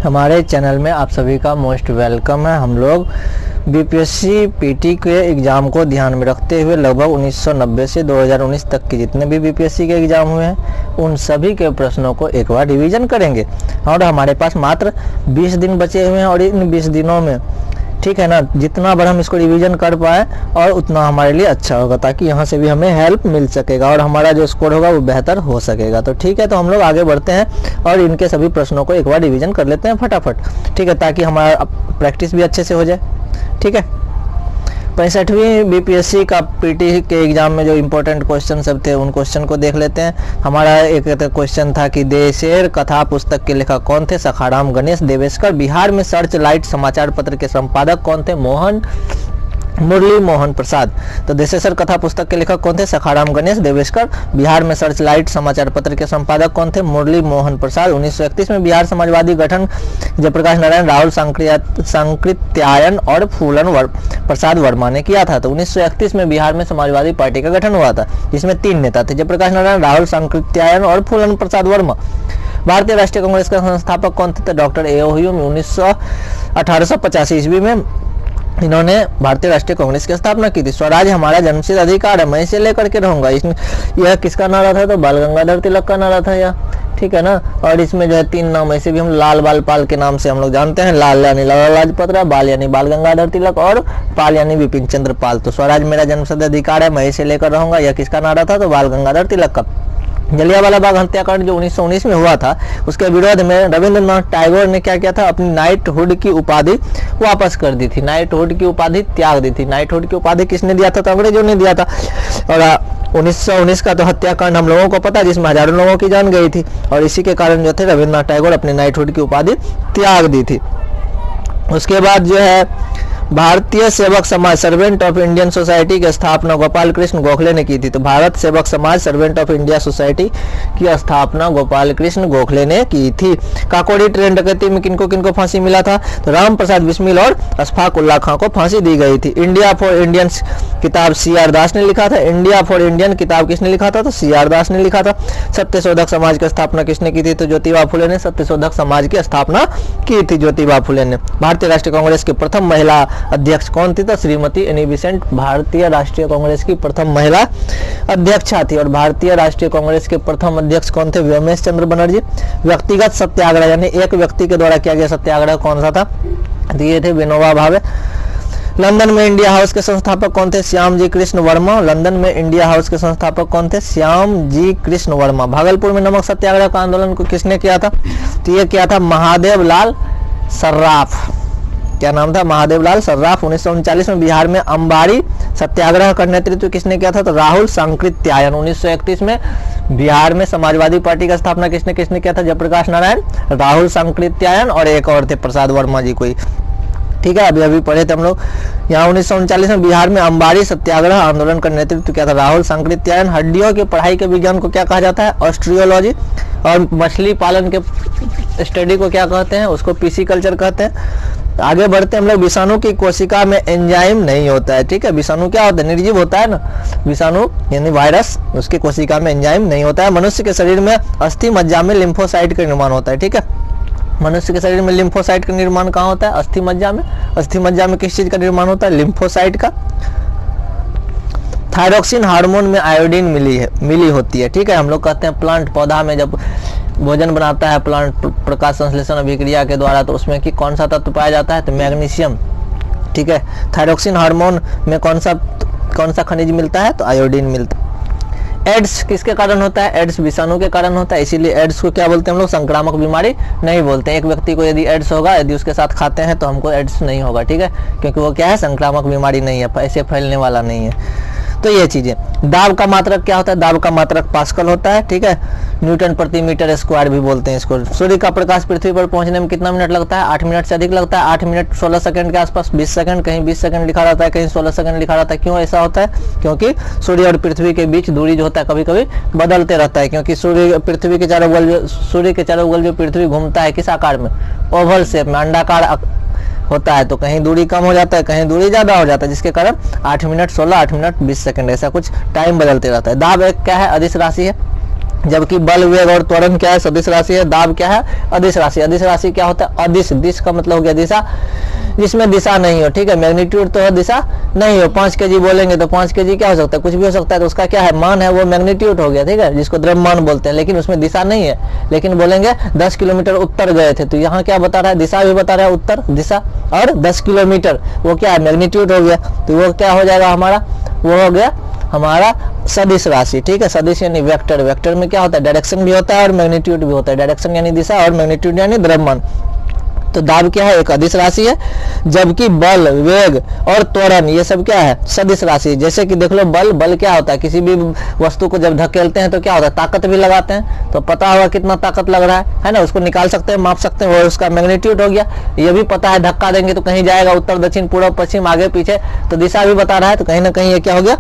हमारे चैनल में आप सभी का मोस्ट वेलकम है। हम लोग बीपीएससी पीटी के एग्ज़ाम को ध्यान में रखते हुए लगभग 1990 से 2019 तक के जितने भी बीपीएससी के एग्ज़ाम हुए हैं उन सभी के प्रश्नों को एक बार रिवीजन करेंगे। और हमारे पास मात्र 20 दिन बचे हुए हैं और इन 20 दिनों में ठीक है ना, जितना बार हम इसको रिवीजन कर पाए और उतना हमारे लिए अच्छा होगा, ताकि यहाँ से भी हमें हेल्प मिल सकेगा और हमारा जो स्कोर होगा वो बेहतर हो सकेगा। तो ठीक है, तो हम लोग आगे बढ़ते हैं और इनके सभी प्रश्नों को एक बार रिवीजन कर लेते हैं फटाफट, ठीक है, ताकि हमारा प्रैक्टिस भी अच्छे से हो जाए। ठीक है, 65वीं बीपीएससी का पीटी के एग्जाम में जो इम्पोर्टेंट क्वेश्चन सब थे उन क्वेश्चन को देख लेते हैं। हमारा एक क्वेश्चन था कि देशेर कथा पुस्तक के लेखक कौन थे? सखाराम गणेश देवेशकर। बिहार में सर्च लाइट समाचार पत्र के संपादक कौन थे? मुरली मोहन प्रसाद। तो देशेश्वर कथा पुस्तक के लेखक कौन थे? सखाराम गणेश देवेशकर। बिहार में सर्च लाइट समाचार पत्र के संपादक कौन थे? मुरली मोहन प्रसाद। 1931 में बिहार समाजवादी गठन जयप्रकाश नारायण, राहुल सांकृत्यायन और फूलन प्रसाद वर्मा ने किया था। तो 1931 में बिहार में समाजवादी पार्टी का गठन हुआ था, जिसमें 3 नेता थे, जयप्रकाश नारायण, राहुल सांकृत्यायन और फूलन प्रसाद वर्मा। भारतीय राष्ट्रीय कांग्रेस का संस्थापक कौन थे? तो डॉक्टर ए.ओ. ह्यूम। 1885 ईस्वी में इन्होंने भारतीय राष्ट्रीय कांग्रेस की स्थापना की थी। स्वराज हमारा जन्मसिद्ध अधिकार है, मैं इसे लेकर के रहूंगा। यह किसका नारा था? तो बाल गंगाधर तिलक का नारा था यह, ठीक है ना। और इसमें जो है 3 नाम ऐसे भी हम लाल बाल पाल के नाम से हम लोग जानते हैं। लाल यानी लाला लाजपत राय, बाल यानी बाल गंगाधर तिलक और पाल यानी बिपिन चंद्र पाल। तो स्वराज मेरा जन्मसिद्ध अधिकार है, मैं इसे लेकर रहूंगा, यह किसका नारा था? तो बाल गंगाधर तिलक का। जलियांवाला बाग हत्याकांड जो 1919 में हुआ था उसके विरोध में रविंद्रनाथ टैगोर ने क्या किया था? अपनी नाइटहुड की उपाधि वापस कर दी थी, नाइटहुड की उपाधि त्याग दी थी। नाइटहुड की उपाधि किसने दिया था? तो अंग्रेजों ने दिया था। और 1919 का तो हत्याकांड हम लोगों को पता है, जिसमें हजारों लोगों की जान गई थी और इसी के कारण जो थे रविंद्रनाथ टैगोर अपनी नाइटहुड की उपाधि त्याग दी थी। उसके बाद जो है भारतीय सेवक समाज सर्वेंट ऑफ इंडियन सोसाइटी की स्थापना गोपाल कृष्ण गोखले ने की थी। तो भारत सेवक समाज सर्वेंट ऑफ इंडिया सोसाइटी की स्थापना गोपाल कृष्ण गोखले ने की थी। काकोरी ट्रेन डकैती में किनको किनको फांसी मिला था? तो राम प्रसाद बिस्मिल और अशफाक उल्लाह खां को फांसी दी गई थी। इंडिया फॉर इंडियंस किताब सी.आर. दास ने लिखा था। इंडिया फॉर इंडियन किताब किसने लिखा था? तो सी.आर. दास ने लिखा था। सत्यशोधक समाज की स्थापना किसने की थी? तो ज्योतिबा फुले ने सत्यशोधक समाज की स्थापना की थी, ज्योतिबा फुले ने। भारतीय राष्ट्रीय कांग्रेस की प्रथम महिला अध्यक्ष कौन थी? तो श्रीमती एनी बेसेंट भारतीय राष्ट्रीय कांग्रेस की प्रथम महिला अध्यक्षा थी। और भारतीय राष्ट्रीय कांग्रेस के प्रथम अध्यक्ष कौन थे? व्योमेश चंद्र बनर्जी। व्यक्तिगत सत्याग्रह यानी एक व्यक्ति के द्वारा किया गया सत्याग्रह कौन सा था? तो ये थे विनोबा भावे। लंदन में इंडिया हाउस के संस्थापक कौन थे? श्याम जी कृष्ण वर्मा। लंदन में इंडिया हाउस के संस्थापक कौन थे? श्याम जी कृष्ण वर्मा। भागलपुर में नमक सत्याग्रह का आंदोलन को किसने किया था? तो ये किया था महादेव लाल सर्राफ। क्या नाम था? महादेव लाल सर्राफ। 1939 में बिहार में अंबारी सत्याग्रह का नेतृत्व किसने किया था? तो राहुल सांकृत्यायन। 1931 में बिहार में समाजवादी पार्टी का स्थापना किसने किया था? जयप्रकाश नारायण, राहुल सांकृत्यायन और एक और थे प्रसाद वर्मा जी कोई, ठीक है, अभी पढ़े थे हम लोग। यहाँ 1939 में बिहार में अंबारी सत्याग्रह आंदोलन का नेतृत्व किया था राहुल सांकृत्यायन। हड्डियों की पढ़ाई के विज्ञान को क्या कहा जाता है? ऑस्ट्रियोलॉजी। और मछली पालन के स्टडी को क्या कहते हैं? उसको पिसिकल्चर कहते हैं। आगे बढ़ते हम लोग। विषाणु की कोशिका में एंजाइम नहीं होता है, ठीक है। विषाणु क्या होता है? निर्जीव होता है ना, विषाणु यानी वायरस, उसकी कोशिका में एंजाइम नहीं होता है। मनुष्य के शरीर में अस्थि मज्जा में लिम्फोसाइट का निर्माण होता है, ठीक है। मनुष्य के शरीर में लिम्फोसाइट का निर्माण कहाँ होता है? अस्थि मज्जा में। अस्थि मज्जा में किस चीज का निर्माण होता है? लिम्फोसाइट का। थायरोक्सिन हार्मोन में आयोडीन मिली होती है, ठीक है। हम लोग कहते हैं प्लांट पौधा में जब भोजन बनाता है प्लांट प्रकाश संश्लेषण अभिक्रिया के द्वारा, तो उसमें कि कौन सा तत्व पाया जाता है? तो मैग्नीशियम, ठीक है। थायरोक्सिन हार्मोन में कौन सा खनिज मिलता है? तो आयोडीन मिलता है। एड्स किसके कारण होता है? एड्स विषाणु के कारण होता है, इसीलिए एड्स को क्या बोलते हैं हम लोग? संक्रामक बीमारी नहीं बोलते हैं। एक व्यक्ति को यदि एड्स होगा, यदि उसके साथ खाते हैं तो हमको एड्स नहीं होगा, ठीक है, क्योंकि वो क्या है? संक्रामक बीमारी नहीं है, ऐसे फैलने वाला नहीं है। तो ये चीजें। दाब का मात्रक क्या होता है? दाब का मात्रक पास्कल होता है, ठीक है। न्यूटन प्रति मीटर स्क्वायर भी बोलते हैं इसको। सूर्य का प्रकाश पृथ्वी पर पहुंचने में कितना मिनट लगता है? 8 मिनट से अधिक लगता है। 8 मिनट 16 सेकंड के आसपास, 20 सेकंड, कहीं 20 सेकंड लिखा रहता है, कहीं 16 सेकंड लिखा रहता है। क्यों ऐसा होता है? क्योंकि सूर्य और पृथ्वी के बीच दूरी जो होता है कभी कभी बदलते रहता है, क्योंकि सूर्य के चारों ओर जो पृथ्वी घूमता है किस आकार में? ओवल शेप में, अंडाकार होता है। तो कहीं दूरी कम हो जाता है, कहीं दूरी ज्यादा हो जाता है, जिसके कारण 8 मिनट 16, 8 मिनट 20 सेकंड ऐसा कुछ टाइम बदलते रहता है। दाब एक क्या है? अदिश राशि है। जबकि बल, वेग और त्वरण क्या है, सदिश राशि है। दाब क्या है, अदिश राशि। अदिश राशि क्या होता है, अदिश, दिश का मतलब हो गया दिशा, जिसमें दिशा नहीं हो, ठीक है। मैग्नीट्यूड तो है, दिशा नहीं हो। 5 kg बोलेंगे तो 5 kg क्या हो सकता है, कुछ भी हो सकता है, तो उसका क्या है, मान है, वो मैग्नीट्यूड हो गया, ठीक है, जिसको द्रव्यमान बोलते हैं, लेकिन उसमें दिशा नहीं है। लेकिन बोलेंगे 10 किलोमीटर उत्तर गए थे, तो यहाँ क्या बता रहा है, दिशा भी बता रहा है, उत्तर दिशा, और 10 किलोमीटर वो क्या है, मैग्नीट्यूड हो गया, तो वो क्या हो जाएगा हमारा, वो हो गया हमारा सदिश राशि, ठीक है। सदिश यानी वेक्टर, वेक्टर में क्या होता है, डायरेक्शन भी होता है और मैग्नीट्यूड भी होता है। डायरेक्शन यानी दिशा और मैग्नीट्यूड यानी द्रव्यमान। तो दाब क्या है, एक अदिश राशि है, जबकि बल, वेग और त्वरण ये सब क्या है, सदिश राशि। जैसे कि देख लो, बल, बल क्या होता है, किसी भी वस्तु को जब धकेलते हैं तो क्या होता है, ताकत भी लगाते हैं, तो पता होगा कितना ताकत लग रहा है ना, उसको निकाल सकते हैं, माप सकते हैं, वो उसका मैग्नीट्यूड हो गया। ये भी पता है, धक्का देंगे तो कहीं जाएगा, उत्तर, दक्षिण, पूर्व, पश्चिम, आगे पीछे, तो दिशा भी बता रहा है, तो कहीं ना कहीं ये क्या हो गया,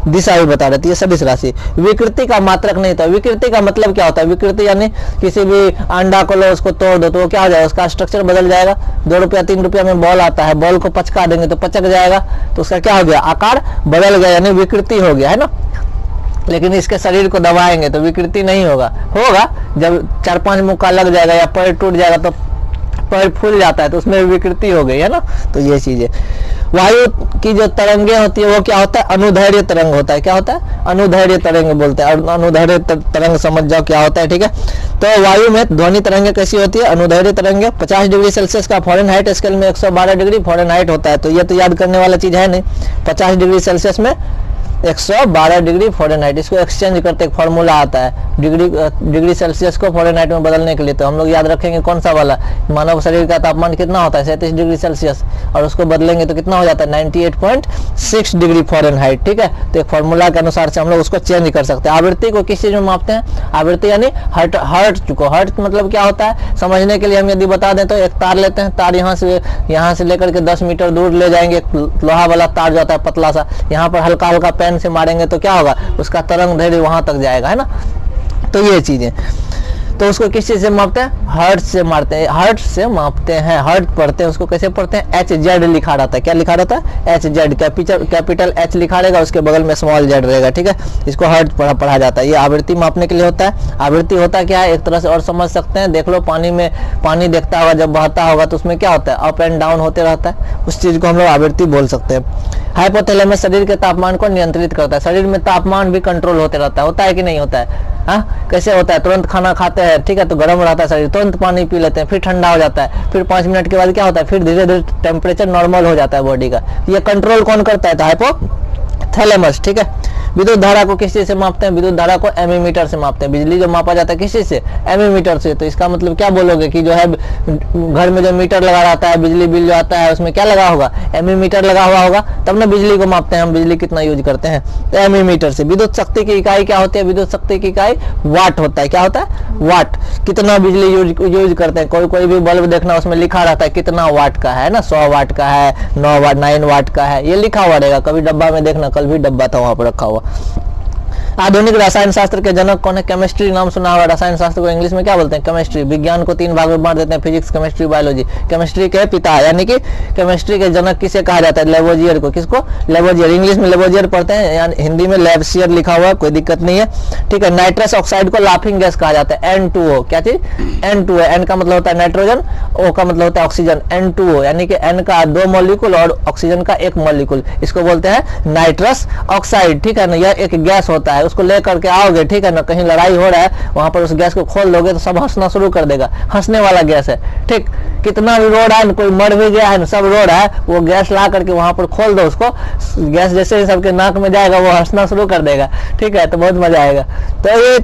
दिशा भी बता रहती है, सदिश राशि। विकृति का मात्रक नहीं था। विकृति का मतलब क्या होता है, विकृति यानी किसी भी अंडा को लो, उसको तोड़ दो तो वो क्या हो जाएगा, उसका स्ट्रक्चर बदल जाएगा। 2 रुपया 3 रुपया में बॉल आता है, बॉल को पचका देंगे तो पचक जाएगा, तो उसका क्या हो गया, आकार बदल गया, यानी विकृति हो गया, है ना। लेकिन इसके शरीर को दबाएंगे तो विकृति नहीं होगा, होगा जब 4-5 मुक्का लग जाएगा या पैर टूट जाएगा तो पैर फूल जाता है, तो उसमें विकृति हो गई, है ना। तो ये चीज है। वायु की जो तरंगे होती है वो क्या होता है, अनुदैर्घ्य तरंग होता है। क्या होता है, अनुदैर्घ्य तरंग बोलते हैं। और अनुदैर्घ्य तरंग समझ जाओ क्या होता है, ठीक है। तो वायु में ध्वनि तरंगे कैसी होती है, अनुदैर्घ्य तरंगे। 50 डिग्री सेल्सियस का फ़ारेनहाइट स्केल में 112 डिग्री फ़ारेनहाइट होता है, तो ये तो याद करने वाला चीज है नहीं। 50 डिग्री सेल्सियस में 112 डिग्री फ़ारेनहाइट, इसको एक्सचेंज करते एक फॉर्मूला आता है डिग्री सेल्सियस को फ़ारेनहाइट में बदलने के लिए, तो हम लोग याद रखेंगे कौन सा वाला, मानव शरीर का तापमान कितना होता है 37 डिग्री सेल्सियस, और उसको बदलेंगे तो कितना हो जाता है 98.6 डिग्री फ़ारेनहाइट, ठीक है। तो एक फॉर्मूला के अनुसार से हम लोग उसको चेंज कर सकते हैं। आवृत्ति को किस चीज में मापते हैं, आवृत्ति यानी हर्ट्ज को। हर्ट्ज मतलब क्या होता है, समझने के लिए हम यदि बता दें तो एक तार लेते हैं, तार यहाँ से लेकर के 10 मीटर दूर ले जाएंगे, एक लोहा वाला तार जो होता है पतला सा, यहाँ पर हल्का हल्का पेन से मारेंगे तो क्या होगा, उसका तरंग दैर्घ्य वहां तक जाएगा, है ना। तो ये चीजें, तो उसको किस चीज से मापते हैं, हर्ट्ज से मारते हैं, हर्ट्ज से मापते हैं, हर्ट्ज पढ़ते हैं। उसको कैसे पढ़ते हैं, HZ लिखा रहता है। क्या लिखा रहता है, HZ, कैपिटल H लिखा रहेगा, उसके बगल में स्मॉल z रहेगा, ठीक है। इसको हर्ट्ज पढ़ा जाता है। ये आवृत्ति मापने के लिए होता है। आवृत्ति होता क्या है, एक तरह से और समझ सकते हैं, देख लो पानी में, पानी देखता होगा जब बहता होगा तो उसमें क्या होता है, अप एंड डाउन होते रहता है, उस चीज को हम लोग आवृत्ति बोल सकते हैं। हाइपोथैलेमस शरीर के तापमान को नियंत्रित करता है। शरीर में तापमान भी कंट्रोल होते रहता है, होता है कि नहीं होता है, हाँ कैसे होता है, तुरंत खाना खाते हैं, ठीक है, तो गर्म रहता है शरीर, तुरंत पानी पी लेते हैं, फिर ठंडा हो जाता है, फिर 5 मिनट के बाद क्या होता है, फिर धीरे धीरे टेम्परेचर नॉर्मल हो जाता है बॉडी का। ये कंट्रोल कौन करता है, तो हाइपोथैलेमस, ठीक है। विद्युत धारा को किस चीज से मापते हैं, विद्युत धारा को एमीमीटर से मापते हैं। बिजली जो मापा जाता है किस चीज से, एमीमीटर से। तो इसका मतलब क्या बोलोगे कि जो है घर में जो मीटर लगा रहता है, बिजली बिल जो आता है उसमें क्या लगा होगा, एमीमीटर लगा हुआ होगा, तब ना बिजली को मापते हैं हम, बिजली कितना यूज करते हैं, तो एमीमीटर से। विद्युत शक्ति की इकाई क्या होती है, विद्युत शक्ति की इकाई वाट होता है। क्या होता है, वाट, कितना बिजली यूज करते हैं। कोई भी बल्ब देखना उसमें लिखा रहता है कितना वाट का है ना, 100 वाट का है, 9 वाट का है, ये लिखा हुआ रहेगा। कभी डब्बा में देखना, कल भी डब्बा था वहां पर रखा हुआ। आधुनिक रसायन शास्त्र के जनक कौन है, केमिस्ट्री नाम सुना होगा। रसायन शास्त्र को इंग्लिश में क्या बोलते हैं, केमिस्ट्री। विज्ञान को 3 भाग में बांट देते हैं, फिजिक्स, केमिस्ट्री, बायोलॉजी। केमिस्ट्री के पिता यानी कि केमिस्ट्री के जनक किसे कहा जाता है, लेवोजियर को। किसको, लेवोजियर। इंग्लिश में लेवोजियर पढ़ते हैं, यानी हिंदी में लेवसियर लिखा हुआ है, कोई दिक्कत नहीं है, ठीक है। नाइट्रस ऑक्साइड को लाफिंग गैस कहा जाता है, N2O। क्या चीज, N2O। N का मतलब होता है नाइट्रोजन, O का मतलब होता है ऑक्सीजन, N2O यानी कि N का 2 मॉलिक्यूल और ऑक्सीजन का 1 मॉलिक्यूल, इसको बोलते हैं नाइट्रस ऑक्साइड, ठीक है ना। यह एक गैस होता है, उसको लेकर के आओगे, ठीक है ना, कहीं लड़ाई हो रहा है, वहां पर उस गैस को खोल दोगे तो सब हंसना शुरू कर देगा, हंसने वाला गैस है, ठीक। कितना भी रो रहा है, कोई मर भी गया है, सब रो रहा है, वो गैस ला करके वहां पर खोल दो उसको, गैस जैसे ही सबके नाक में जाएगा वो हंसना शुरू कर देगा, ठीक है, तो बहुत मजा आएगा। तो ये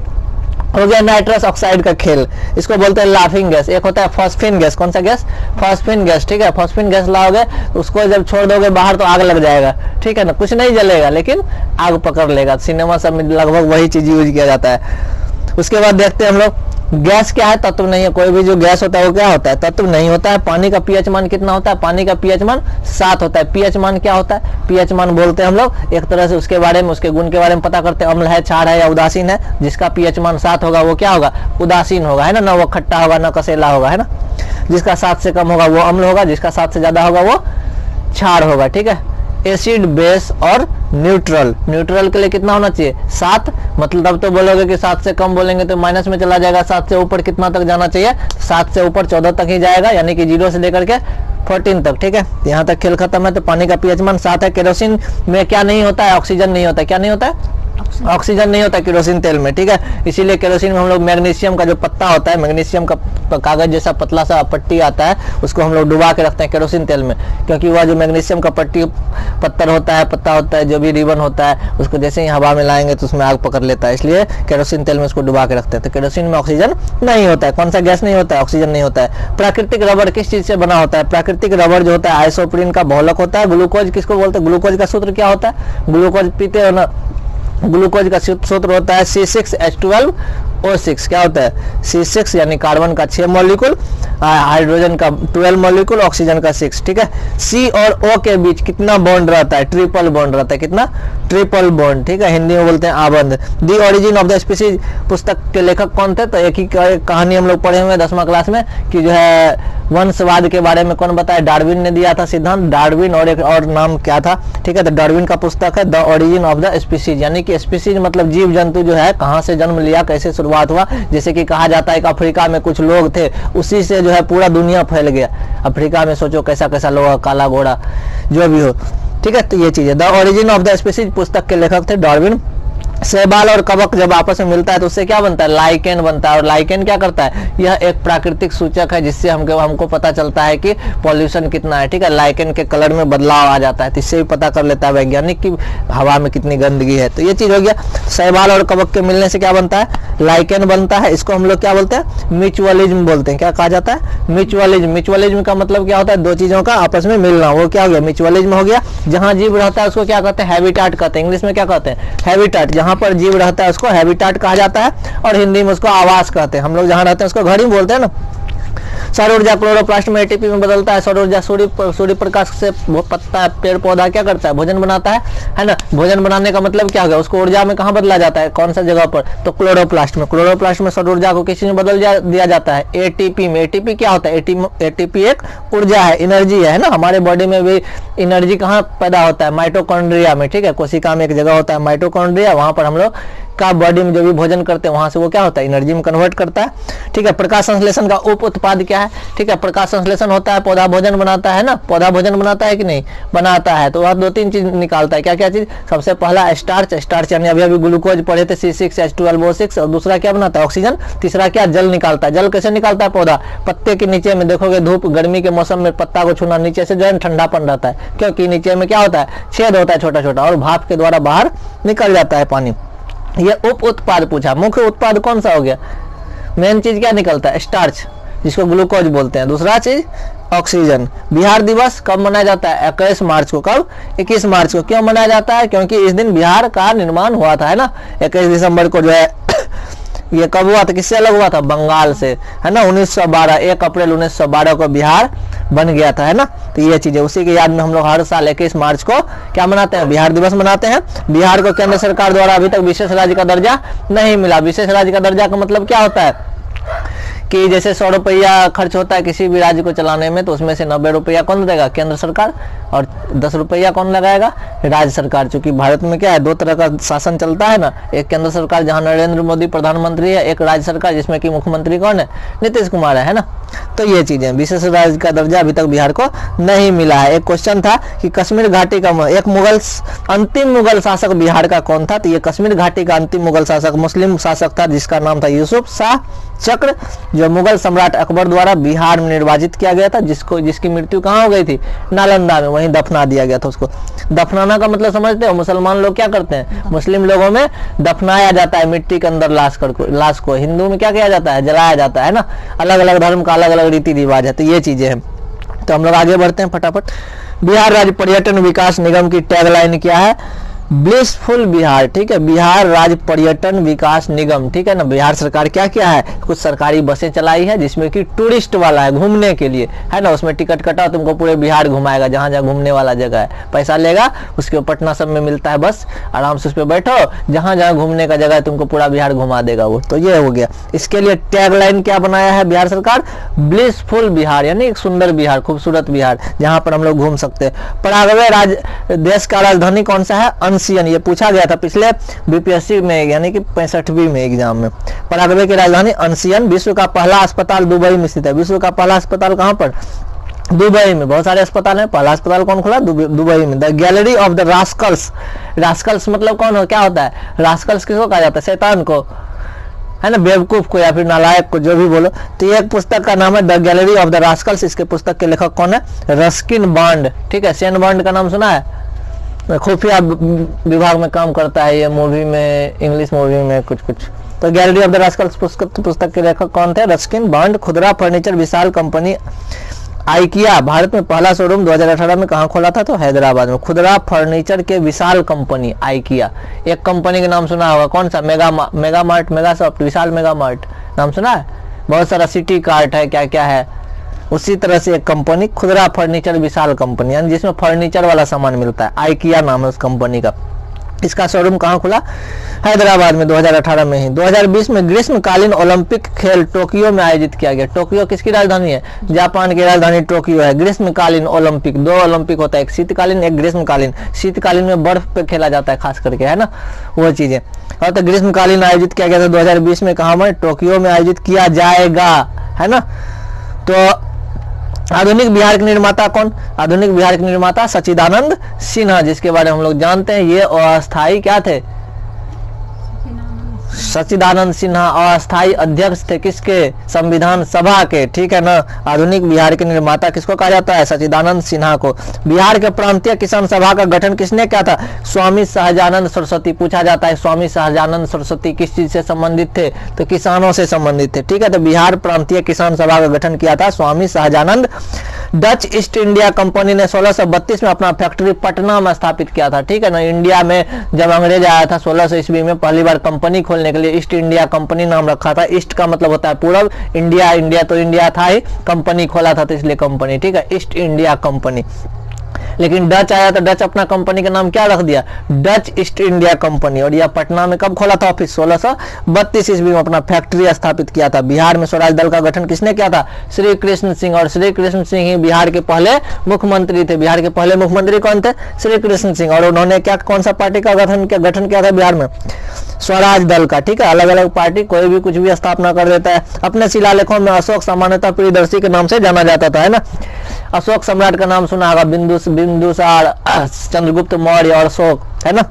हो गया नाइट्रस ऑक्साइड का खेल, इसको बोलते हैं लाफिंग गैस। एक होता है फॉस्फिन गैस। कौन सा गैस, फॉस्फिन गैस, ठीक है। फॉस्फिन गैस लाओगे तो उसको जब छोड़ दोगे बाहर तो आग लग जाएगा, ठीक है ना, कुछ नहीं जलेगा लेकिन आग पकड़ लेगा। सिनेमा सब में लगभग वही चीज यूज किया जाता है। उसके बाद देखते हैं हम लोग, गैस क्या है, तत्व नहीं है। कोई भी जो गैस होता है वो क्या होता है, तत्व नहीं होता है। पानी का पीएच मान कितना होता है, पानी का पीएच मान 7 होता है। पीएच मान क्या होता है, पीएच मान बोलते हैं हम लोग एक तरह से उसके बारे में, उसके गुण के बारे में पता करते हैं, अम्ल है, क्षार है या उदासीन है। जिसका पीएच मान 7 होगा वो क्या होगा, उदासीन होगा, है ना, वो खट्टा होगा ना कसेला होगा, है ना। जिसका 7 से कम होगा वो अम्ल होगा, जिसका 7 से ज्यादा होगा वो क्षार होगा, ठीक है। एसिड, बेस और न्यूट्रल, न्यूट्रल के लिए कितना होना चाहिए 7, मतलब तब तो बोलोगे कि 7 से कम बोलेंगे तो माइनस में चला जाएगा, 7 से ऊपर कितना तक जाना चाहिए, 7 से ऊपर 14 तक ही जाएगा, यानी कि 0 से लेकर के 14 तक। ठीक है, यहाँ तक खेल खत्म है। तो पानी का पीएच मान 7 है। केरोसिन में क्या नहीं होता है, ऑक्सीजन नहीं होता है। क्या नहीं होता है, ऑक्सीजन नहीं होता केरोसिन तेल में। ठीक है, इसीलिए केरोसिन में हम लोग मैग्नीशियम का जो पत्ता होता है, मैग्नीशियम का कागज जैसा पतला सा पट्टी आता है, उसको हम लोग डुबा के रखते हैं केरोसिन तेल में, क्योंकि वह जो मैग्नीशियम का पत्ता होता है, जो भी रिबन होता है, उसको जैसे ही हवा में लाएंगे तो उसमें आग पकड़ लेता है, इसलिए केरोसिन तेल में उसको डुबा के रखते हैं। तो केरोसिन में ऑक्सीजन नहीं होता है। कौन सा गैस नहीं होता है, ऑक्सीजन नहीं होता है। प्राकृतिक रबर किस चीज से बना होता है, प्राकृतिक रबर जो होता है आइसोप्रीन का बहुलक होता है। ग्लूकोज किसको बोलते हैं, ग्लूकोज का सूत्र क्या होता है, ग्लूकोज पीते हो ना, ग्लूकोज का सूत्र होता है C6H12O6। क्या होता है, C6 यानी कार्बन का 6 मॉलिक्यूल, हाइड्रोजन का 12 मॉलिक्यूल, ऑक्सीजन का 6। ठीक है, C और O के बीच कितना बॉन्ड रहता है, ट्रिपल बॉन्ड रहता है। कितना, ट्रिपल बॉन्ड। ठीक है, हिंदी में बोलते हैं आबंध। The origin of the species पुस्तक के लेखक कौन थे, तो एक ही कहानी हम लोग पढ़े हुए 10वीं क्लास में कि जो है वंशवाद के बारे में कौन बताया, डार्विन ने दिया था सिद्धांत, डार्विन, और एक और नाम क्या था। ठीक है, तो डार्विन का पुस्तक है the origin of the species, यानी कि स्पीसीज मतलब जीव जंतु जो है कहाँ से जन्म लिया, कैसे शुरुआत हुआ। जैसे कि कहा जाता है कि अफ्रीका में कुछ लोग थे, उसी से जो है पूरा दुनिया फैल गया। अफ्रीका में सोचो कैसा कैसा लोग, काला घोड़ा जो भी हो। ठीक है, तो ये चीज है। The origin of the species पुस्तक के लेखक थे डार्विन। शैवाल और कवक जब आपस में मिलता है तो उससे क्या बनता है, लाइकेन बनता है। और लाइकेन क्या करता है, यह एक प्राकृतिक सूचक है जिससे हमको पता चलता है कि पॉल्यूशन कितना है। ठीक है, लाइकेन के कलर में बदलाव आ जाता है, तो इससे भी पता कर लेता है वैज्ञानिक कि हवा में कितनी गंदगी है। तो ये चीज हो गया। शैवाल और कवक के मिलने से क्या बनता है, लाइकेन बनता है। इसको हम लोग क्या बोलते हैं, म्यूचुअलिज्म बोलते हैं। क्या कहा जाता है, म्यूचुअलिज्म। म्यूचुअलिज्म का मतलब क्या होता है, दो चीजों का आपस में मिलना, वो क्या हो गया, म्यूचुअलिज्म हो गया। जहां जीव रहता है उसको क्या कहते हैं, हैबिटाट कहते हैं। इंग्लिश में क्या कहते हैं, हैबिटाट। जहां पर जीव रहता है उसको हैबिटाट कहा जाता है, और हिंदी में उसको आवास कहते हैं। हम लोग जहां रहते हैं उसको घर ही बोलते हैं ना। सौर ऊर्जा क्लोरोप्लास्ट में एटीपी में बदलता है। सौर ऊर्जा सूर्य प्रकाश से पत्ता पेड़ पौधा क्या करता है, भोजन बनाता है ना। भोजन बनाने का मतलब क्या होगा, उसको ऊर्जा में कहाँ बदला जाता है, कौन सा जगह पर, तो क्लोरोप्लास्ट में। क्लोरोप्लास्ट में सौर ऊर्जा को किसी में बदल दिया जाता है, एटीपी में। एटीपी क्या होता है, एटीपी एक ऊर्जा है, एनर्जी है ना। हमारे बॉडी में भी एनर्जी कहाँ पैदा होता है, माइटोकॉन्ड्रिया में। ठीक है, कोशिका में एक जगह होता है माइटोकॉन्ड्रिया, वहां पर हम लोग का बॉडी में जो भी भोजन करते हैं वहां से वो क्या होता है, एनर्जी में कन्वर्ट करता है। ठीक है, प्रकाश संश्लेषण का उप उत्पाद क्या है, ठीक है, प्रकाश संश्लेषण होता है, पौधा भोजन बनाता है ना। पौधा भोजन बनाता है कि नहीं, बनाता है। तो वह 2-3 चीज निकालता है। क्या क्या चीज, सबसे पहला स्टार्च। स्टार्च यानी अभी अभी ग्लूकोज पढ़े थे, C6H12O6। और दूसरा क्या बनाता है, ऑक्सीजन। तीसरा क्या, जल निकालता है। जल कैसे निकालता है पौधा, पत्ते के नीचे में देखोगे, धूप गर्मी के मौसम में पत्ता को छूना, नीचे से जो है ठंडापन रहता है, क्योंकि नीचे में क्या होता है, छेद होता है छोटा छोटा, और भाप के द्वारा बाहर निकल जाता है पानी। ये उप उत्पाद पूछा। मुख्य उत्पाद कौन सा हो गया, मेन चीज क्या निकलता है, स्टार्च, जिसको ग्लूकोज बोलते हैं। दूसरा चीज ऑक्सीजन। बिहार दिवस कब मनाया जाता है, 21 मार्च को। कब, 21 मार्च को। क्यों मनाया जाता है, क्योंकि इस दिन बिहार का निर्माण हुआ था, है ना। 21 दिसंबर को जो है ये कब हुआ था, किससे अलग हुआ था, बंगाल से, है ना। 1912, 1 अप्रैल 1912 को बिहार बन गया था, है ना। तो ये चीजें उसी के याद में हम लोग हर साल 21 मार्च को क्या मनाते हैं, बिहार दिवस मनाते हैं। बिहार को केंद्र सरकार द्वारा अभी तक विशेष राज्य का दर्जा नहीं मिला। विशेष राज्य का दर्जा का मतलब क्या होता है कि जैसे 100 रुपया खर्च होता है किसी भी राज्य को चलाने में, तो उसमें से 90 रुपया कौन देगा, केंद्र सरकार, और 10 रुपया कौन लगाएगा, राज्य सरकार। क्योंकि भारत में क्या है, 2 तरह का शासन चलता है ना, एक केंद्र सरकार जहां नरेंद्र मोदी प्रधानमंत्री है, एक राज्य सरकार जिसमें कि मुख्यमंत्री कौन है, नीतीश कुमार है ना। तो ये चीजें, विशेष राज्य का दर्जा अभी तक बिहार को नहीं मिला है। एक क्वेश्चन था कि कश्मीर घाटी का एक अंतिम मुगल शासक बिहार का कौन था, तो ये कश्मीर घाटी का अंतिम मुगल शासक मुस्लिम शासक था, जिसका नाम था यूसुफ शाह चक्र, जो मुगल सम्राट अकबर द्वारा बिहार में निर्वाचित किया गया था, जिसकी मृत्यु कहाँ हो गई थी, नालंदा में, वहीं दफना दिया गया था उसको। दफनाना का मतलब समझते हो, मुसलमान लोग क्या करते हैं, मुस्लिम लोगों में दफनाया जाता है मिट्टी के अंदर लाश को। हिंदू में क्या किया जाता है, जलाया जाता है ना। अलग अलग धर्म का अलग अलग रीति रिवाज है। तो ये चीजें हैं। तो हम लोग आगे बढ़ते हैं फटाफट। बिहार राज्य पर्यटन विकास निगम की टैगलाइन क्या है, ब्लिसफुल बिहार। ठीक है, बिहार राज्य पर्यटन विकास निगम, ठीक है ना। बिहार सरकार क्या किया है, कुछ सरकारी बसें चलाई है जिसमें कि टूरिस्ट वाला है, घूमने के लिए, है ना। उसमें टिकट कटा, तुमको पूरे बिहार घुमाएगा, जहां जहां घूमने वाला जगह है, पैसा लेगा। उसके पटना सब में मिलता है बस, आराम से उस पर बैठो, जहां जहां घूमने का जगह है तुमको पूरा बिहार घुमा देगा वो। तो ये हो गया। इसके लिए टैगलाइन क्या बनाया है बिहार सरकार, ब्लिसफुल बिहार, यानी एक सुंदर बिहार, खूबसूरत बिहार, जहां पर हम लोग घूम सकते हैं। पराग्वे देश का राजधानी कौन सा है, अनसियन, ये पूछा गया था पिछले बीपीएससी में यानी कि 65वीं में एग्जाम में। पराग्वे की राजधानी अनसियन। विश्व का पहला अस्पताल दुबई में स्थित है। विश्व का पहला अस्पताल कहाँ पर? दुबई में। बहुत सारे अस्पताल हैं, पहला अस्पताल कौन खोला? दुबई में। The gallery of the Rascals. Rascals मतलब कौन हो, क्या होता है? रास्कल्स किसको कहा जाता है? शैतान को, है ना, बेवकूफ को या फिर नालायक को, जो भी बोलो। तो ये एक पुस्तक का नाम है the gallery of the Rascals. इसके पुस्तक के लेखक कौन है? Ruskin bond. ठीक है, शेन बॉन्ड का नाम सुना है? खुफिया विभाग में काम करता है ये, मूवी में, इंग्लिश मूवी में कुछ। तो गैलरी ऑफ द रास्कल्स पुस्तक के लेखक कौन थे? Ruskin bond. खुदरा फर्नीचर विशाल कंपनी आइकिया भारत में पहला शोरूम 2018 में कहाँ खोला था? तो हैदराबाद में। खुदरा फर्नीचर के विशाल कंपनी आइकिया। एक कंपनी का नाम सुना होगा, कौन सा? मेगा मार्ट, मेगा शॉप, विशाल मेगा मार्ट नाम सुना है? बहुत सारा सिटी कार्ट है, क्या क्या है। उसी तरह से एक कंपनी खुदरा फर्नीचर विशाल कंपनी, यानी जिसमें फर्नीचर वाला सामान मिलता है, आइकिया नाम है उस कंपनी का। इसका शोरूम कहाँ खुला? हैदराबाद में 2018 में ही। 2020 में ग्रीष्मकालीन ओलंपिक खेल टोक्यो में आयोजित किया गया। टोक्यो किसकी राजधानी है? जापान की राजधानी टोक्यो है। ग्रीष्मकालीन ओलंपिक, 2 ओलंपिक होता है, एक शीतकालीन एक ग्रीष्मकालीन। शीतकालीन में बर्फ पे खेला जाता है खास करके, है ना, वो चीजें। और तो ग्रीष्मकालीन आयोजित किया गया था 2020 में। कहाँ में? टोक्यो में आयोजित किया जाएगा, है ना। तो आधुनिक बिहार के निर्माता कौन? आधुनिक बिहार के निर्माता सच्चिदानंद सिन्हा, जिसके बारे में हम लोग जानते हैं ये अस्थाई क्या थे? सच्चिदानंद सिन्हा अस्थाई अध्यक्ष थे किसके? संविधान सभा के। ठीक है ना। आधुनिक बिहार के निर्माता किसको कहा जाता है? सच्चिदानंद सिन्हा को। बिहार के प्रांतीय किसान सभा का गठन किसने किया था? स्वामी सहजानंद सरस्वती। पूछा जाता है स्वामी सहजानंद सरस्वती किस चीज से संबंधित थे? तो किसानों से संबंधित थे। ठीक है, तो बिहार प्रांतीय किसान सभा का गठन किया था Swami Sahajanand. Dutch East India company ने 1632 में अपना फैक्ट्री पटना में स्थापित किया था। ठीक है ना। इंडिया में जब अंग्रेज आया था 1600 ईस्वी में, पहली बार कंपनी खोलने के लिए ईस्ट इंडिया कंपनी नाम रखा था। ईस्ट का मतलब होता है पूरब, इंडिया, इंडिया तो इंडिया था ही, कंपनी खोला था तो इसलिए कंपनी। ठीक है, ईस्ट इंडिया कंपनी। लेकिन डच आया तो डच अपना कंपनी का नाम क्या रख दिया? Dutch East India company. और यह पटना में कब खोला था ऑफिस? 1632 ईस्वी में अपना फैक्ट्री स्थापित किया था। बिहार में स्वराज दल का गठन किसने किया था? श्री कृष्ण सिंह। और श्री कृष्ण सिंह ही बिहार के पहले मुख्यमंत्री थे। बिहार के पहले मुख्यमंत्री कौन थे? श्री कृष्ण सिंह। और उन्होंने क्या, कौन सा पार्टी का गठन किया था बिहार में? स्वराज दल का। ठीक है, अलग अलग पार्टी कोई भी कुछ भी स्थापना कर देता है। अपने शिलालेखों में अशोक सामान्यतः प्रियदर्शी के नाम से जाना जाता था, है ना। अशोक सम्राट का नाम सुना होगा, बिंदुसार, चंद्रगुप्त मौर्य और अशोक, है ना।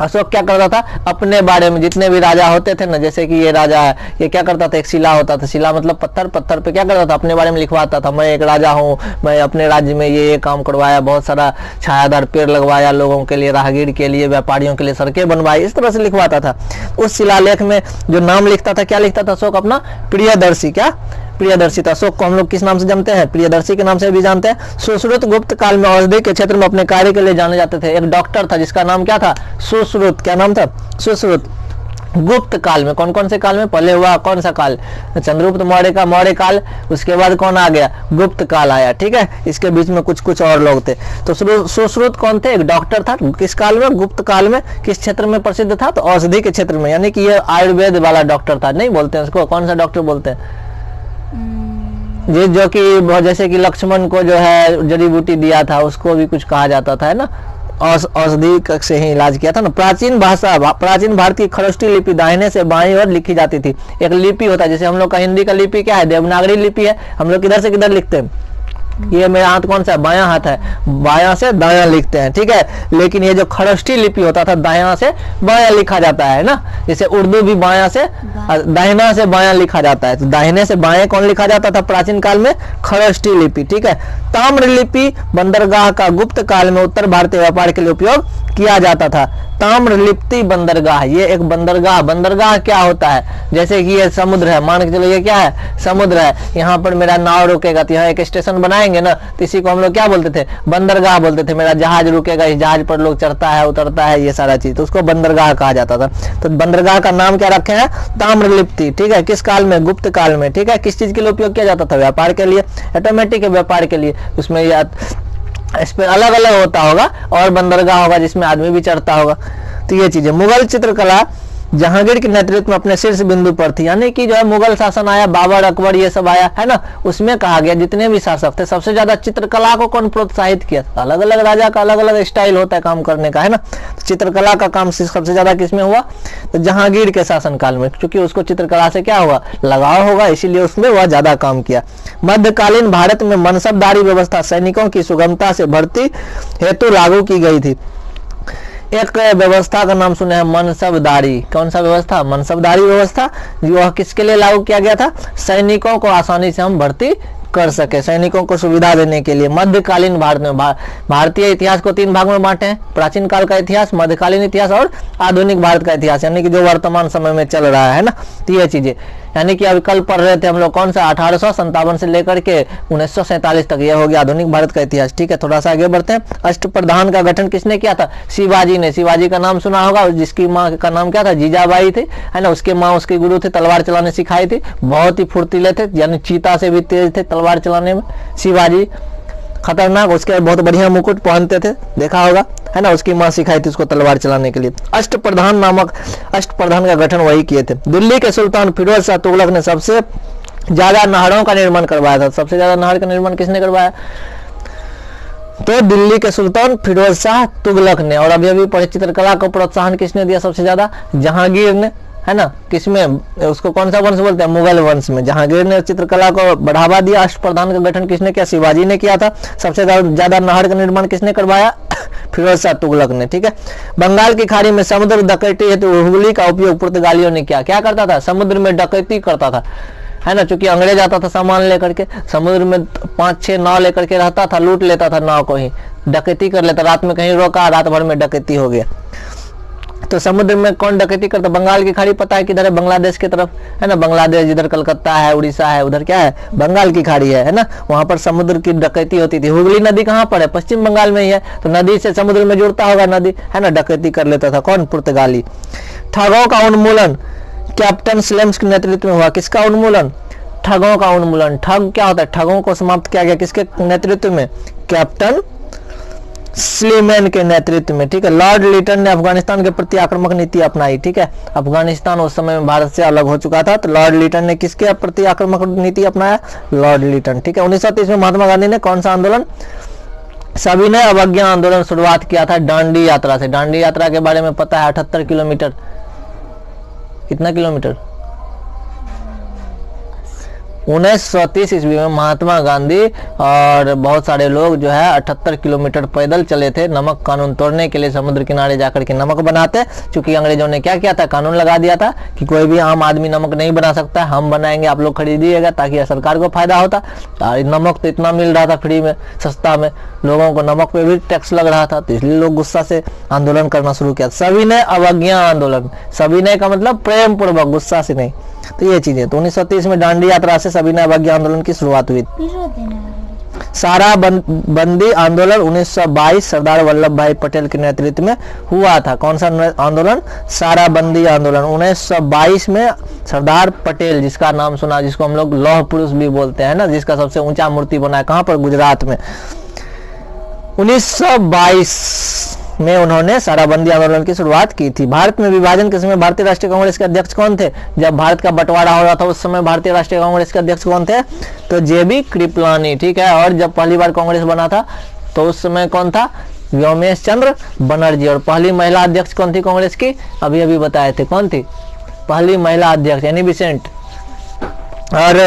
अशोक क्या करता था? अपने बारे में जितने भी राजा होते थे ना, जैसे कि ये राजा है, ये क्या करता था? एक शिला होता था, शिला मतलब पत्थर, पत्थर पे क्या करता था? अपने बारे में लिखवाता था। मैं एक राजा हूँ, मैं अपने राज्य में ये काम करवाया, बहुत सारा छायादार पेड़ लगवाया लोगों के लिए, राहगीर के लिए, व्यापारियों के लिए सड़कें बनवाई, इस तरह से लिखवाता था। उस शिलालेख में जो नाम लिखता था, क्या लिखता था अशोक? अपना प्रियदर्शी। क्या? प्रियदर्शी। तो अशोक को हम लोग किस नाम से जानते हैं? प्रियदर्शी के नाम से भी जानते हैं। सुश्रुत गुप्त काल में औषधि के क्षेत्र में अपने कार्य के लिए जाने जाते थे। एक डॉक्टर था जिसका नाम क्या था? सुश्रुत। क्या नाम था? सुश्रुत। गुप्त काल में, कौन कौन से काल में? पहले हुआ कौन सा काल? चंद्रगुप्त मौर्य का मौर्य काल, उसके बाद कौन आ गया? गुप्त काल आया। ठीक है, इसके बीच में कुछ और लोग थे। तो सुश्रुत कौन थे? एक डॉक्टर था। किस काल में? गुप्त काल में। किस क्षेत्र में प्रसिद्ध था? तो औषधि के क्षेत्र में, यानी कि ये आयुर्वेद वाला डॉक्टर था। नहीं बोलते हैं उसको, कौन सा डॉक्टर बोलते हैं? जो कि जैसे कि लक्ष्मण को जो है जड़ी बूटी दिया था, उसको भी कुछ कहा जाता था, है ना। औषधि से ही इलाज किया था ना। प्राचीन भारत की खरोष्टी लिपि दाहिने से बाईं ओर लिखी जाती थी। एक लिपि होता है, जैसे हम लोग का हिंदी का लिपि क्या है? देवनागरी लिपि है। हम लोग किधर से किधर लिखते हैं? ये मेरा हाथ कौन सा है? बायां हाथ है, बायां से दायां लिखते हैं। ठीक है, लेकिन ये जो खरोष्टी लिपि होता था, दायां से बायां लिखा जाता है ना। जैसे उर्दू भी बायां से दाहिना से बायां लिखा जाता है, तो दाहिने से बाएं कौन लिखा जाता था प्राचीन काल में? खरोष्टी लिपि। ठीक है, ताम्र लिपि बंदरगाह का गुप्त काल में उत्तर भारतीय व्यापार के लिए उपयोग किया जाता था। ताम्र लिप्ति बंदरगाह, ये एक बंदरगाह। बंदरगाह क्या होता है? जैसे कि ये समुद्र है, मान के चलो ये क्या है? समुद्र है। यहाँ पर मेरा नाव रुकेगा तो यहाँ एक स्टेशन बनाएंगे ना, तो इसी को हम लोग क्या बोलते थे? बंदरगाह बोलते थे। मेरा जहाज रुकेगा, इस जहाज पर लोग चढ़ता है, उतरता है, ये सारा चीज, तो उसको बंदरगाह कहा जाता था। तो बंदरगाह का नाम क्या रखे हैं? ताम्र लिप्ति। ठीक है, किस काल में? गुप्त काल में। ठीक है, किस चीज के लिए उपयोग किया जाता था? व्यापार के लिए, ऑटोमेटिक व्यापार के लिए। उसमें इस पे अलग अलग होता होगा, और बंदरगाह होगा जिसमें आदमी भी चढ़ता होगा। तो ये चीजें। मुगल चित्रकला जहांगीर के नेतृत्व में अपने शीर्ष बिंदु पर थी। यानी कि जो है मुगल शासन आया, बाबर, अकबर, ये सब आया है ना, उसमें कहा गया जितने भी शासक थे सबसे ज्यादा चित्रकला को कौन प्रोत्साहित किया। अलग अलग राजा का अलग अलग स्टाइल होता है काम करने का, है ना। तो चित्रकला का काम सबसे ज्यादा किसमें हुआ, तो जहांगीर के शासनकाल में, क्योंकि उसको चित्रकला से क्या हुआ, लगाव होगा, इसीलिए उसमें वह ज्यादा काम किया। मध्यकालीन भारत में मनसबदारी व्यवस्था सैनिकों की सुगमता से भर्ती हेतु लागू की गई थी। एक व्यवस्था का नाम सुने हैं, मनसबदारी। कौन सा व्यवस्था, मनसबदारी व्यवस्था। वह किसके लिए लागू किया गया था, सैनिकों को आसानी से हम भर्ती कर सके, सैनिकों को सुविधा देने के लिए। मध्यकालीन भारत में भारतीय इतिहास को 3 भाग में बांटे हैं, प्राचीन काल का इतिहास, मध्यकालीन इतिहास और आधुनिक भारत का इतिहास, यानी कि जो वर्तमान समय में चल रहा है ना। तो ये चीजें, यानी कि अभी कल पढ़ रहे थे हम लोग कौन सा, 1857 से लेकर के 1947 तक, यह हो गया आधुनिक भारत का इतिहास। ठीक है, थोड़ा सा आगे बढ़ते हैं। अष्टप्रधान का गठन किसने किया था, शिवाजी ने। शिवाजी का नाम सुना होगा, जिसकी माँ का नाम क्या था, जीजाबाई थी, है ना। उसके माँ उसके गुरु थे, तलवार चलाने सिखाई थी, बहुत ही फुर्तीले थे, यानी चीता से भी तेज थे तलवार चलाने में शिवाजी, खतरनाक। उसके बहुत बढ़िया मुकुट पहनते थे, देखा होगा, है ना। उसकी माँ सिखाई थी उसको तलवार चलाने के लिए। अष्टप्रधान का गठन वही किए थे। दिल्ली के सुल्तान फिरोज शाह तुगलक ने सबसे ज्यादा नहरों का निर्माण करवाया था। सबसे ज्यादा नहर का निर्माण किसने करवाया, तो दिल्ली के सुल्तान फिरोज शाह तुगलक ने। और अभी अभी पढ़े चित्रकला को प्रोत्साहन किसने दिया सबसे ज्यादा, जहांगीर ने, है ना। किसमें, उसको कौन सा वंश बोलते हैं, मुगल वंश में। जहांगीर ने चित्रकला को बढ़ावा दिया। अष्टप्रधान का गठन किसने किया, शिवाजी ने किया था। सबसे ज्यादा नहर का निर्माण किसने करवाया, फिरोज शाह तुगलक ने। ठीक है। बंगाल की खाड़ी में समुद्र डकैती हेतु हुगली का उपयोग पुर्तगालियों ने किया। क्या करता था, समुद्र में डकैती करता था, है ना। चूंकि अंग्रेज आता था सामान लेकर के, समुद्र में 5-6 नाव लेकर के रहता था, लूट लेता था नाव को, ही डकैती कर लेता। रात में कहीं रोका, रात भर में डकैती हो गया। तो समुद्र में कौन डकैती करता, बंगाल की खाड़ी पता है किधर है, बांग्लादेश की तरफ, है ना। बांग्लादेश जिधर कलकत्ता है, उड़ीसा है, उधर क्या है, बंगाल की खाड़ी है ना। वहां पर समुद्र की डकैती होती थी। हुगली नदी कहाँ पर है, पश्चिम बंगाल में ही है, तो नदी से समुद्र में जुड़ता होगा नदी, है ना। डकैती कर लेता था कौन, पुर्तगाली। ठगों का उन्मूलन कैप्टन स्लेम्स के नेतृत्व में हुआ। किसका उन्मूलन, ठगों का उन्मूलन। ठग क्या होता है, ठगों को समाप्त किया गया किसके नेतृत्व में, कैप्टन स्लीमैन के नेतृत्व में। ठीक है। लॉर्ड लिटन ने अफगानिस्तान के प्रति आक्रामक नीति अपनाई। ठीक है। अफगानिस्तान उस समय में भारत से अलग हो चुका था, तो लॉर्ड लिटन ने किसके प्रति आक्रामक नीति अपनाया, लॉर्ड लिटन। ठीक है। 1930 में महात्मा गांधी ने कौन सा आंदोलन, सविनय अवज्ञा आंदोलन शुरुआत किया था दांडी यात्रा से। दांडी यात्रा के बारे में पता है, 78 किलोमीटर, कितना किलोमीटर, 1930 ईस्वी में महात्मा गांधी और बहुत सारे लोग जो है 78 किलोमीटर पैदल चले थे नमक कानून तोड़ने के लिए। समुद्र किनारे जाकर के नमक बनाते, क्योंकि अंग्रेजों ने क्या किया था, कानून लगा दिया था कि कोई भी आम आदमी नमक नहीं बना सकता, हम बनाएंगे, आप लोग खरीदिएगा, ताकि सरकार को फायदा होता। और नमक तो इतना मिल रहा था फ्री में, सस्ता में, लोगों को नमक पे भी टैक्स लग रहा था, तो इसलिए लोग गुस्सा से आंदोलन करना शुरू किया। सविनय अवज्ञा आंदोलन, सविनय का मतलब प्रेम पूर्वक, गुस्सा से नहीं। तो ये चीजें, तो 1930 में दांडी यात्रा से सविनय अवज्ञा आंदोलन की शुरुआत हुई। सारा बंदी आंदोलन 1922 सरदार वल्लभ भाई पटेल के नेतृत्व में हुआ था। कौन सा आंदोलन, सारा बंदी आंदोलन 1922 में सरदार पटेल, जिसका नाम सुना, जिसको हम लोग लौह पुरुष भी बोलते हैं ना, जिसका सबसे ऊंचा मूर्ति बना है, कहां पर, गुजरात में। 1922 में उन्होंने साराबंदी आंदोलन की शुरुआत की थी। भारत में विभाजन के समय भारतीय राष्ट्रीय कांग्रेस के अध्यक्ष कौन थे, जब भारत का बंटवारा हो रहा था उस समय भारतीय राष्ट्रीय कांग्रेस के अध्यक्ष कौन थे, तो जेबी कृपलानी। ठीक है। और जब पहली बार कांग्रेस बना था तो उस समय कौन था, व्योमेश चंद्र बनर्जी। और पहली महिला अध्यक्ष कौन थी कांग्रेस की, अभी अभी बताए थे, कौन थी पहली महिला अध्यक्ष, एनी बेसेंट। और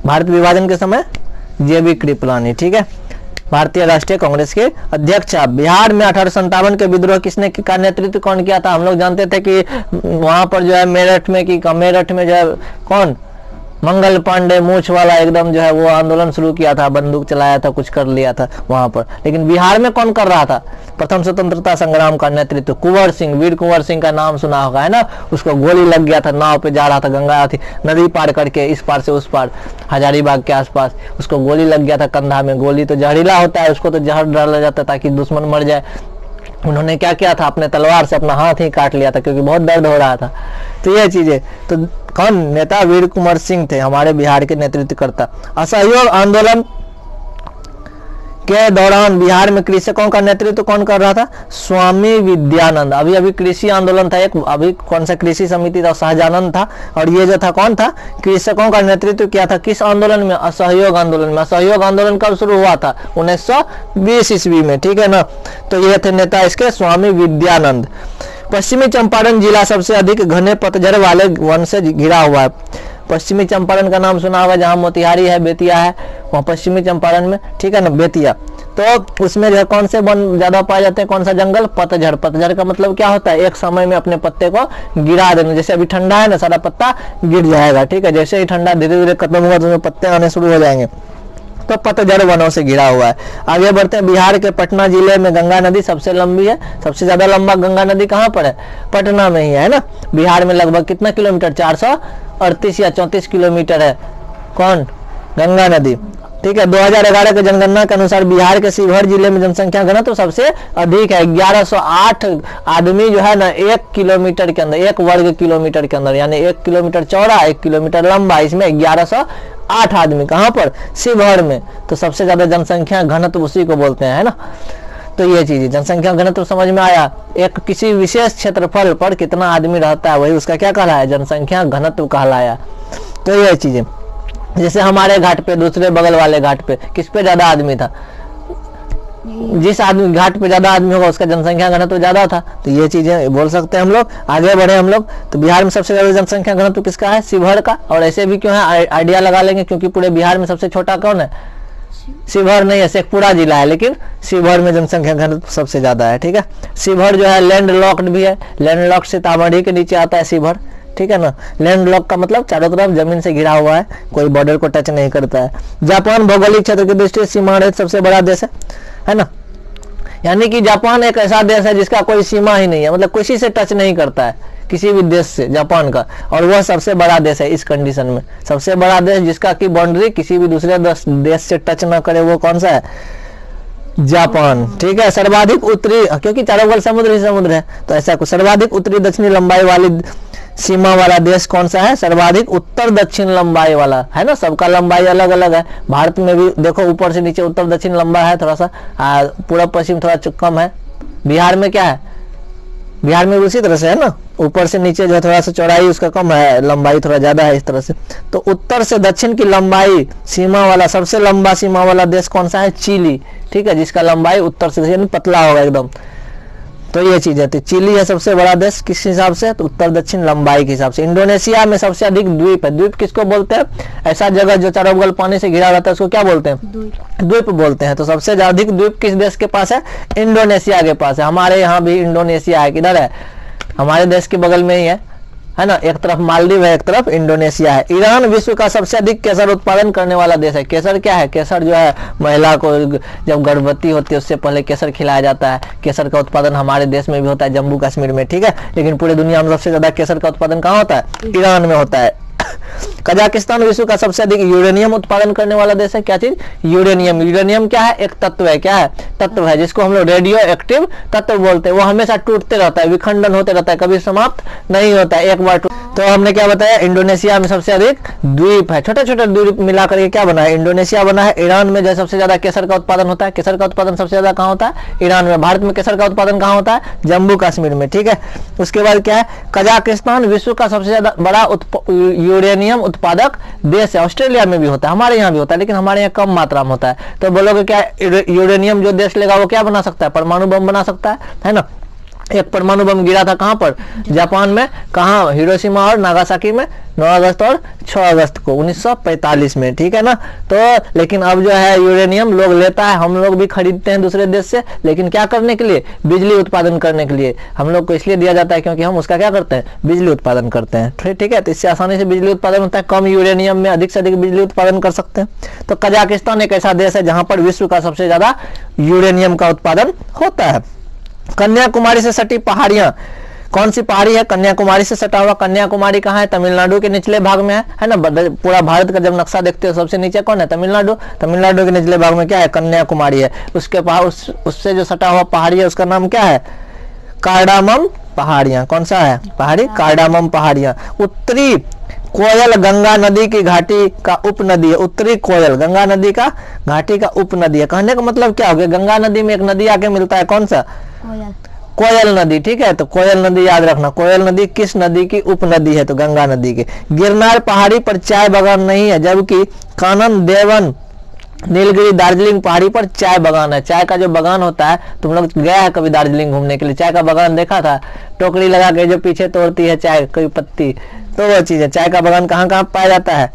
भारत विभाजन के समय जेबी कृपलानी। ठीक है। भारतीय राष्ट्रीय कांग्रेस के अध्यक्ष। बिहार में 1857 के विद्रोह किसने का नेतृत्व कौन किया था, हम लोग जानते थे कि वहां पर जो है मेरठ में जो है कौन, मंगल पांडे, मूछ वाला एकदम जो है वो आंदोलन शुरू किया था, बंदूक चलाया था, कुछ कर लिया था वहां पर। लेकिन बिहार में कौन कर रहा था, प्रथम स्वतंत्रता संग्राम का नेतृत्व कुंवर सिंह, वीर कुंवर सिंह का नाम सुना होगा, है ना। उसको गोली लग गया था, नाव पे जा रहा था, गंगा थी, नदी पार करके इस पार से उस पार, हजारीबाग के आसपास, उसको गोली लग गया था कंधा में। गोली तो जहरीला होता है, उसको तो जहर डाला जाता है ताकि दुश्मन मर जाए। उन्होंने क्या किया था, अपने तलवार से अपना हाथ ही काट लिया था, क्योंकि बहुत दर्द हो रहा था। तो ये चीजें, तो कौन नेता, वीर कुंवर सिंह थे हमारे बिहार के नेतृत्व करता। असहयोग आंदोलन के दौरान बिहार में कृषकों का नेतृत्व कौन कर रहा था? स्वामी विद्यानंद। अभी अभी कृषि आंदोलन था एक, अभी कौन सा कृषि समिति था? सहजानंद था। और ये जो था कौन था? कृषकों का नेतृत्व किया था किस आंदोलन में? असहयोग आंदोलन में। असहयोग आंदोलन कब शुरू हुआ था? 1920 ईस्वी में, ठीक है ना। तो ये थे नेता इसके स्वामी विद्यानंद। पश्चिमी चंपारण जिला सबसे अधिक घने पतझड़ वाले वन से घिरा हुआ है। पश्चिमी चंपारण का नाम सुना होगा, जहां मोतिहारी है, बेतिया है, वहां पश्चिमी चंपारण में, ठीक है ना, बेतिया। तो उसमें जो है कौन से वन ज्यादा पाए जाते हैं? कौन सा जंगल? पतझड़। पतझड़ का मतलब क्या होता है? एक समय में अपने पत्ते को गिरा देना। जैसे अभी ठंडा है ना, सारा पत्ता गिर जाएगा, ठीक है। जैसे ही ठंडा धीरे धीरे खत्म होगा तो उसमें पत्ते आने शुरू हो जाएंगे, तो पतझड़ वनों से घिरा हुआ है। आगे बढ़ते हैं। बिहार के पटना जिले में गंगा नदी सबसे लंबी है। सबसे ज्यादा लंबा गंगा नदी कहाँ पर है? पटना में ही है ना। बिहार में लगभग कितना किलोमीटर? 438 या 34 किलोमीटर है। कौन? गंगा नदी, ठीक है। 2011 के जनगणना के अनुसार बिहार के शिवहर जिले में जनसंख्या घनत्व तो सबसे अधिक है। 1108 आदमी जो है ना 1 किलोमीटर के अंदर, 1 वर्ग किलोमीटर के अंदर, यानी 1 किलोमीटर चौड़ा 1 किलोमीटर लंबा, इसमें 1108 आदमी। कहाँ पर? शिवहर में। तो सबसे ज्यादा जनसंख्या घनत्व उसी को बोलते हैं, है ना। तो ये चीज जनसंख्या घनत्व समझ में आया। एक किसी विशेष क्षेत्रफल पर कितना आदमी रहता है वही उसका क्या कहलाया? जनसंख्या घनत्व कहलाया। तो ये चीजें, जैसे हमारे घाट पे, दूसरे बगल वाले घाट पे किस पे ज्यादा आदमी था? जिस आदमी घाट पे ज्यादा आदमी होगा उसका जनसंख्या घनत्व ज्यादा था। तो ये चीजें बोल सकते हैं हम लोग। आगे बढ़े हम लोग। तो बिहार में सबसे ज्यादा जनसंख्या घनत्व किसका है? शिवहर का। और ऐसे भी क्यों है? आइडिया लगा लेंगे, क्योंकि पूरे बिहार में सबसे छोटा कौन है? शिवहर नहीं है, शेखपुरा जिला है, लेकिन शिवहर में जनसंख्या घनत्व सबसे ज्यादा है, ठीक है। शिवहर जो है लैंड लॉक्ड भी है। लैंड लॉक्ड सीतामढ़ी के नीचे आता है शिवहर, ठीक है ना। लैंड लॉक का मतलब चारों तरफ जमीन से घिरा हुआ है, कोई बॉर्डर को टच नहीं करता है। जापान भौगोलिक क्षेत्र की दृष्टि से सीमा रहित सबसे बड़ा देश है ना। यानी कि जापान एक ऐसा देश है जिसका कोई सीमा ही नहीं है, मतलब किसी से टच नहीं करता है, किसी भी देश से, जापान का। और वह सबसे बड़ा देश है इस कंडीशन में। सबसे बड़ा देश जिसका की बाउंड्री किसी भी दूसरे देश से टच ना करे, वो कौन सा है? जापान, ठीक है। सर्वाधिक उत्तरी, क्योंकि चारों बगल समुद्र ही समुद्र है, तो ऐसा कुछ। सर्वाधिक उत्तरी दक्षिणी लंबाई वाली सीमा वाला देश कौन सा है? सर्वाधिक उत्तर दक्षिण लंबाई वाला, है ना। सबका लंबाई अलग अलग है। भारत में भी देखो ऊपर से नीचे उत्तर दक्षिण लंबा है थोड़ा सा, पूरब पश्चिम थोड़ा कम है। बिहार में क्या है? बिहार में उसी तरह से है ना, ऊपर से नीचे जो थोड़ा सा चौड़ाई उसका कम है, लंबाई थोड़ा ज्यादा है, इस तरह से। तो उत्तर से दक्षिण की लंबाई सीमा वाला, सबसे लंबा सीमा वाला देश कौन सा है? चिली, ठीक है, जिसका लंबाई उत्तर से दक्षिण पतला होगा एकदम। तो ये चीज है। तो चिली है सबसे बड़ा देश किस हिसाब से? तो उत्तर दक्षिण लंबाई के हिसाब से। इंडोनेशिया में सबसे अधिक द्वीप है। द्वीप किसको बोलते हैं? ऐसा जगह जो चारों बगल पानी से घिरा रहता है उसको क्या बोलते हैं? द्वीप बोलते हैं। तो सबसे अधिक द्वीप किस देश के पास है? इंडोनेशिया के पास है। हमारे यहाँ भी इंडोनेशिया है, किधर है? हमारे देश के बगल में ही है ना। एक तरफ मालदीव है, एक तरफ इंडोनेशिया है। ईरान विश्व का सबसे अधिक केसर उत्पादन करने वाला देश है। केसर क्या है? केसर जो है महिला को जब गर्भवती होती है उससे पहले केसर खिलाया जाता है। केसर का उत्पादन हमारे देश में भी होता है, जम्मू कश्मीर में, ठीक है। लेकिन पूरी दुनिया में सबसे ज्यादा केसर का उत्पादन कहाँ होता है? ईरान में होता है। कजाकिस्तान विश्व का सबसे अधिक यूरेनियम उत्पादन करने वाला देश है। क्या चीज? यूरेनियम। यूरेनियम क्या है? एक तत्व है। क्या है? तत्व है, जिसको हम लोग रेडियो एक्टिव तत्व बोलते हैं। वो हमेशा टूटते रहता है, विखंडन होते रहता है, कभी समाप्त नहीं होता है, एक बार। तो हमने क्या बताया? इंडोनेशिया में सबसे अधिक द्वीप है, छोटे छोटे द्वीप मिलाकर के क्या बना है? इंडोनेशिया बना है। ईरान में जो सबसे ज्यादा केसर का उत्पादन होता है। केसर का उत्पादन सबसे ज्यादा कहाँ होता है? ईरान में। भारत में केसर का उत्पादन कहाँ होता है? जम्मू कश्मीर में, ठीक है। उसके बाद क्या है? कजाकिस्तान विश्व का सबसे ज्यादा बड़ा यूरेनियम उत्पादक देश है। ऑस्ट्रेलिया में भी होता है, हमारे यहाँ भी होता है, लेकिन हमारे यहाँ कम मात्रा में होता है। तो बोलोगे क्या यूरेनियम जो देश लेगा वो क्या बना सकता है? परमाणु बम बना सकता है ना। एक परमाणु बम गिरा था कहां पर? जापान में। कहां? हिरोशिमा और नागासाकी में 9 अगस्त और 6 अगस्त को 1945 में, ठीक है ना। तो लेकिन अब जो है यूरेनियम लोग लेता है, हम लोग भी खरीदते हैं दूसरे देश से, लेकिन क्या करने के लिए? बिजली उत्पादन करने के लिए। हम लोग को इसलिए दिया जाता है क्योंकि हम उसका क्या करते हैं? बिजली उत्पादन करते हैं, ठीक है। तो इससे आसानी से बिजली उत्पादन होता है, कम यूरेनियम में अधिक से अधिक बिजली उत्पादन कर सकते हैं। तो कजाकिस्तान एक ऐसा देश है जहां पर विश्व का सबसे ज्यादा यूरेनियम का उत्पादन होता है। कन्याकुमारी से सटी पहाड़ियां, कौन सी पहाड़ी है? कन्याकुमारी से सटा हुआ। कन्याकुमारी कहाँ है? तमिलनाडु के निचले भाग में है ना। पूरा भारत का जब नक्शा देखते हो सबसे नीचे कौन है? तमिलनाडु। तमिलनाडु के निचले भाग में क्या है? कन्याकुमारी है। उसके उससे जो सटा हुआ पहाड़ी है उसका नाम क्या है? कार्डामम पहाड़ियां। कौन सा है? पहाड़ी? कार्डामम पहाड़ियां। उत्तरी कोयल गंगा नदी की घाटी का उपनदी है। उत्तरी कोयल गंगा नदी का घाटी का उपनदी है। कहने का मतलब क्या हो गया, गंगा नदी में एक नदी आके मिलता है, कौन सा, कोयल। कोयल नदी। ठीक है, तो कोयल नदी याद रखना। कोयल नदी किस नदी की उपनदी है, तो गंगा नदी की। गिरनार पहाड़ी पर चाय बागान नहीं है, जबकि कानन देवन नीलगिरी दार्जिलिंग पहाड़ी पर चाय बागान है। चाय का जो बागान होता है, तुम लोग गया है कभी दार्जिलिंग घूमने के लिए, चाय का बागान देखा था, टोकरी लगा के जो पीछे तोड़ती है चाय कोई पत्ती, तो वो चीज है। चाय का बागान कहाँ कहाँ पाया जाता है,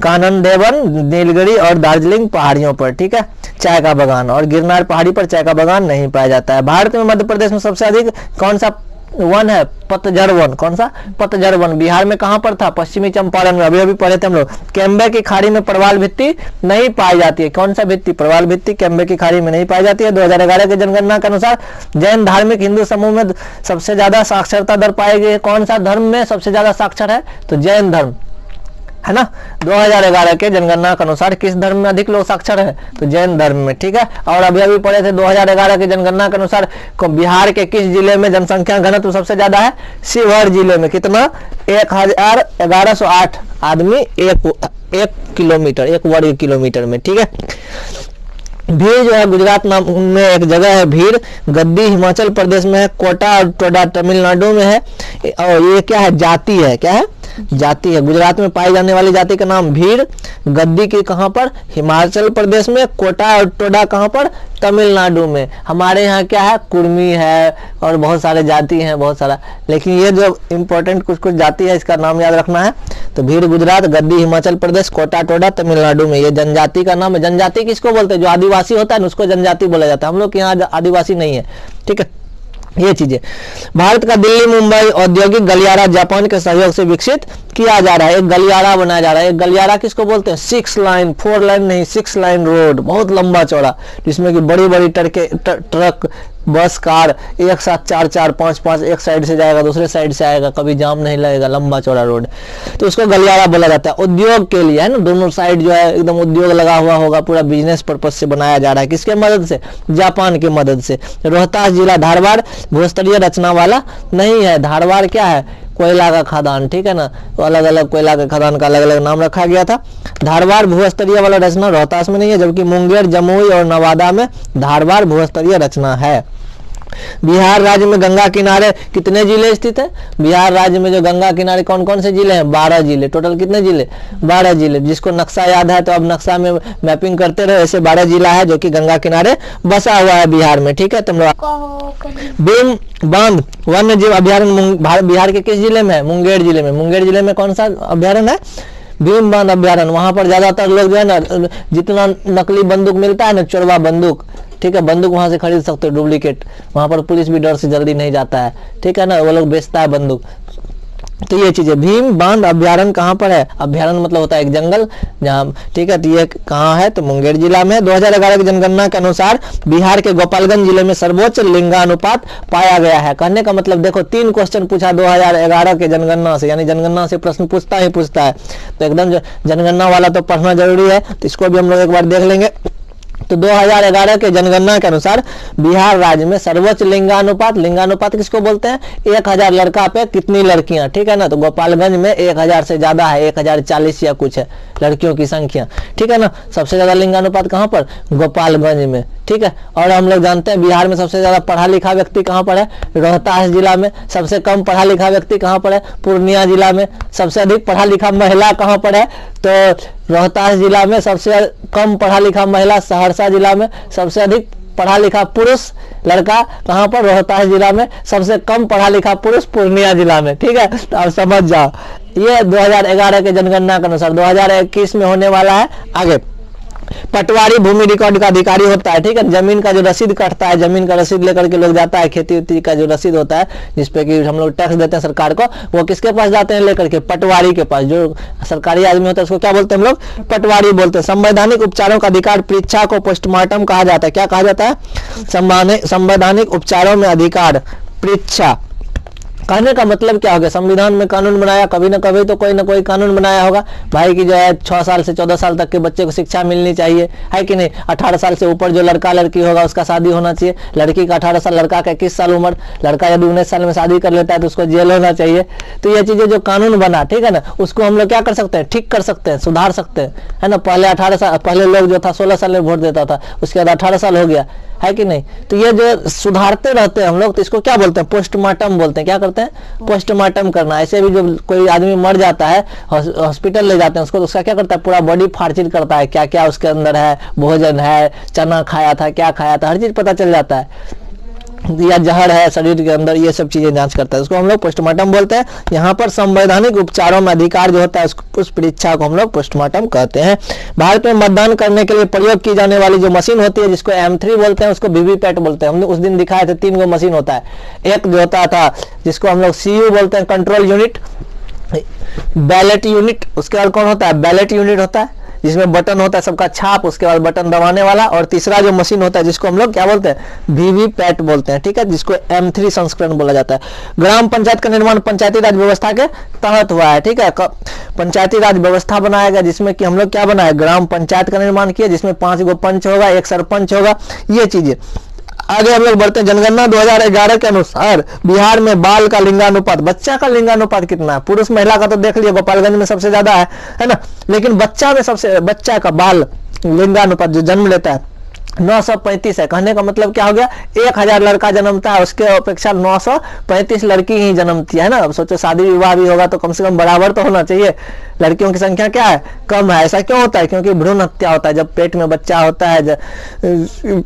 कानन देवन नीलगिरी और दार्जिलिंग पहाड़ियों पर। ठीक है, चाय का बागान, और गिरनार पहाड़ी पर चाय का बागान नहीं पाया जाता है। भारत में मध्य प्रदेश में सबसे अधिक कौन सा वन है, पतझड़ वन। कौन सा, पतझड़ वन। बिहार में कहां पर था, पश्चिमी चंपारण में। अभी अभी पढ़े थे हम लोग। केम्बे की खाड़ी में प्रवाल भित्ति नहीं पाई जाती है। कौन सा भित्ति, प्रवाल भित्ति केम्बे की खाड़ी में नहीं पाई जाती है। 2011 की जनगणना के अनुसार जैन धार्मिक हिंदू समूह में सबसे ज्यादा साक्षरता दर पाई गई है। कौन सा धर्म में सबसे ज्यादा साक्षर है, तो जैन धर्म है ना। 2011 के जनगणना के अनुसार किस धर्म में अधिक लोग साक्षर है, तो जैन धर्म में। ठीक है, और अभी अभी पढ़े थे 2011 के जनगणना के अनुसार बिहार के किस जिले में जनसंख्या घनत्व सबसे ज्यादा है, शिवहर जिले में। कितना, 1108 आदमी एक किलोमीटर, एक वर्ग किलोमीटर में। ठीक है, भीड़ जो है गुजरात नाम में एक जगह है भीड़, गद्दी हिमाचल प्रदेश में है, कोटा और टोडा तमिलनाडु में है। और ये क्या है, जाति है, क्या है, जाति है। गुजरात में पाई जाने वाली जाति का नाम भीड़, गद्दी की कहां पर, हिमाचल प्रदेश में, कोटा और टोडा कहां पर, तमिलनाडु में। हमारे यहाँ क्या है, कुर्मी है और बहुत सारे जाति हैं, बहुत सारा, लेकिन ये जो इंपॉर्टेंट कुछ कुछ जाति है इसका नाम याद रखना है। तो भीड़ गुजरात, गद्दी हिमाचल प्रदेश, कोटा टोडा तमिलनाडु में। ये जनजाति का नाम है। जनजाति किसको बोलते हैं, जो आदिवासी होता है ना उसको जनजाति बोला जाता है। हम लोग के यहाँ आदिवासी नहीं है। ठीक है, ये चीजें। भारत का दिल्ली मुंबई औद्योगिक गलियारा जापान के सहयोग से विकसित किया जा रहा है। एक गलियारा बनाया जा रहा है। एक गलियारा किसको बोलते हैं, 6 लाइन, 4 लाइन नहीं, 6 लाइन रोड, बहुत लंबा चौड़ा, जिसमें कि बड़ी बड़ी ट्रक, बस, कार एक साथ 4-4, 5-5 एक साइड से जाएगा, दूसरे साइड से आएगा, कभी जाम नहीं लगेगा, लंबा चौड़ा रोड, तो उसको गलियारा बोला जाता है। उद्योग के लिए है ना, दोनों साइड जो है एकदम उद्योग लगा हुआ होगा, पूरा बिजनेस पर्पज से बनाया जा रहा है। किसके मदद से, जापान की मदद से। रोहतास जिला धारवाड़ भूस्तरीय रचना वाला नहीं है। धारवाड़ क्या है, कोयला का खदान। ठीक है ना, तो अलग अलग कोयला के खदान का अलग अलग नाम रखा गया था। धारवाड़ भूस्तरीय वाला रचना रोहतास में नहीं है, जबकि मुंगेर, जमुई और नवादा में धारवाड़ भूस्तरीय रचना है। बिहार राज्य में गंगा किनारे कितने जिले स्थित है, बिहार राज्य में जो गंगा किनारे कौन कौन से जिले हैं, 12 जिले। टोटल कितने जिले, 12 जिले। जिसको नक्शा याद है तो अब नक्शा में मैपिंग करते रहे। ऐसे 12 जिला है जो कि गंगा किनारे बसा हुआ है बिहार में। ठीक है, तुम लोग। भीम बांध वन्य जीव अभ्यारण्य बिहार के किस जिले में है, मुंगेर जिले में। मुंगेर जिले में कौन सा अभ्यारण्य है, भीम बांध अभ्यारण्य। वहां पर ज्यादातर लोग जो है ना, जितना नकली बंदूक मिलता है ना, चोरवा बंदूक, ठीक है, बंदूक वहां से खरीद सकते हो डुप्लीकेट। वहां पर पुलिस भी डर से जल्दी नहीं जाता है। ठीक है ना, वो लोग बेचता है बंदूक। तो ये चीजें। भीम बांध अभ्यारण्य कहाँ पर है, अभ्यारण्य मतलब होता है एक जंगल जहाँ। ठीक है, तो ये कहाँ है, तो मुंगेर जिला में। 2011 की जनगणना के अनुसार बिहार के गोपालगंज जिले में सर्वोच्च लिंगानुपात पाया गया है। कहने का मतलब देखो, 3 क्वेश्चन पूछा 2011 के जनगणना से, यानी जनगणना से प्रश्न पूछता ही पूछता है। तो एकदम जनगणना वाला तो पढ़ना जरूरी है, तो इसको भी हम लोग एक बार देख लेंगे। तो 2011 के जनगणना के अनुसार बिहार राज्य में सर्वोच्च लिंगानुपात, लिंगानुपात किसको बोलते हैं, 1000 लड़का पे कितनी लड़कियां। ठीक है ना, तो गोपालगंज में 1000 से ज्यादा है, 1040 या कुछ है लड़कियों की संख्या। ठीक है ना, सबसे ज्यादा लिंगानुपात कहाँ पर, गोपालगंज में। ठीक है, और हम लोग जानते हैं बिहार में सबसे ज्यादा पढ़ा लिखा व्यक्ति कहाँ पर है, रोहतास जिला में। सबसे कम पढ़ा लिखा व्यक्ति कहाँ पर है, पूर्णिया जिला में। सबसे अधिक पढ़ा लिखा महिला कहाँ पर है, तो रोहतास जिला में। सबसे कम पढ़ा लिखा महिला सहरसा जिला में। सबसे अधिक पढ़ा लिखा पुरुष लड़का कहाँ पर, रोहतास जिला में। सबसे कम पढ़ा लिखा पुरुष पूर्णिया जिला में। ठीक है, तो आप समझ जाओ। ये 2011 के जनगणना के अनुसार 2021 में होने वाला है। आगे, पटवारी भूमि रिकॉर्ड का अधिकारी होता है। ठीक है, जमीन का जो रसीद कटता है, जमीन का रसीद लेकर के लोग जाता है, खेती उती का जो रसीद होता है जिसपे कि हम लोग टैक्स देते हैं सरकार को, वो किसके पास जाते हैं लेकर के, पटवारी के पास। जो सरकारी आदमी होता है उसको क्या बोलते हैं हम लोग, पटवारी बोलते हैं। संवैधानिक उपचारों का अधिकार परीक्षा को पोस्टमार्टम कहा जाता है। क्या कहा जाता है, संवैधानिक उपचारों में अधिकार परीक्षा कहने का मतलब क्या हो गया, संविधान में कानून बनाया, कभी ना कभी तो कोई ना कोई कानून बनाया होगा भाई कि जो है 6 साल से 14 साल तक के बच्चे को शिक्षा मिलनी चाहिए, है कि नहीं। 18 साल से ऊपर जो लड़का लड़की होगा उसका शादी होना चाहिए, लड़की का 18 साल, लड़का का 21 साल उम्र, लड़का यदि 19 साल में शादी कर लेता है तो उसको जेल होना चाहिए। तो ये चीजें जो कानून बना, ठीक है ना, उसको हम लोग क्या कर सकते हैं, ठीक कर सकते हैं, सुधार सकते हैं, है ना। पहले 18 साल, पहले लोग जो था 16 साल में वोट देता था, उसके बाद 18 साल हो गया, है कि नहीं। तो ये जो सुधारते रहते हैं हम लोग, तो इसको क्या बोलते हैं, पोस्टमार्टम बोलते हैं। क्या करते हैं, पोस्टमार्टम करना। ऐसे भी जो कोई आदमी मर जाता है, हॉस्पिटल ले जाते हैं उसको, तो उसका क्या करता है, पूरा बॉडी फार्चिट करता है, क्या क्या उसके अंदर है, भोजन है, चना खाया था, क्या खाया था, हर चीज पता चल जाता है, या जहर है शरीर के अंदर, ये सब चीजें जांच करता है, उसको हम लोग पोस्टमार्टम बोलते हैं। यहाँ पर संवैधानिक उपचारों में अधिकार जो होता है उस परीक्षा को हम लोग पोस्टमार्टम कहते हैं। भारत में मतदान करने के लिए प्रयोग की जाने वाली जो मशीन होती है, जिसको M3 बोलते हैं, उसको वीवीपैट बोलते हैं। हमने उस दिन दिखाए थे 3 गो मशीन होता है। एक जो होता था जिसको हम लोग CU बोलते हैं, कंट्रोल यूनिट, बैलेट यूनिट, उसके बाद कौन होता है, बैलेट यूनिट होता है जिसमें बटन होता है सबका छाप, उसके बाद बटन दबाने वाला, और तीसरा जो मशीन होता है जिसको हम लोग क्या बोलते हैं, वीवीपैट बोलते हैं, ठीक है, जिसको M3 संस्करण बोला जाता है। ग्राम पंचायत का निर्माण पंचायती राज व्यवस्था के तहत हुआ है, ठीक है। पंचायती राज व्यवस्था बनाया गया जिसमें कि हम लोग क्या बनाए, ग्राम पंचायत का निर्माण किया, जिसमें 5 गो पंच होगा, 1 सरपंच होगा, ये चीजें। आगे हम लोग बढ़ते हैं। जनगणना 2011 के अनुसार बिहार में बाल का लिंगानुपात, बच्चा का लिंगानुपात कितना है, पुरुष महिला का तो देख लिया, गोपालगंज में सबसे ज्यादा है ना, लेकिन बच्चा में सबसे, बच्चा का बाल लिंगानुपात जो जन्म लेता है 935 है। कहने का मतलब क्या हो गया, 1000 लड़का जन्मता है, उसके अपेक्षा 935 लड़की ही जन्मती है ना। अब सोचो शादी विवाह भी होगा तो कम से कम बराबर तो होना चाहिए, लड़कियों की संख्या क्या है, कम है। ऐसा क्यों होता है, क्योंकि भ्रूण हत्या होता है, जब पेट में बच्चा होता है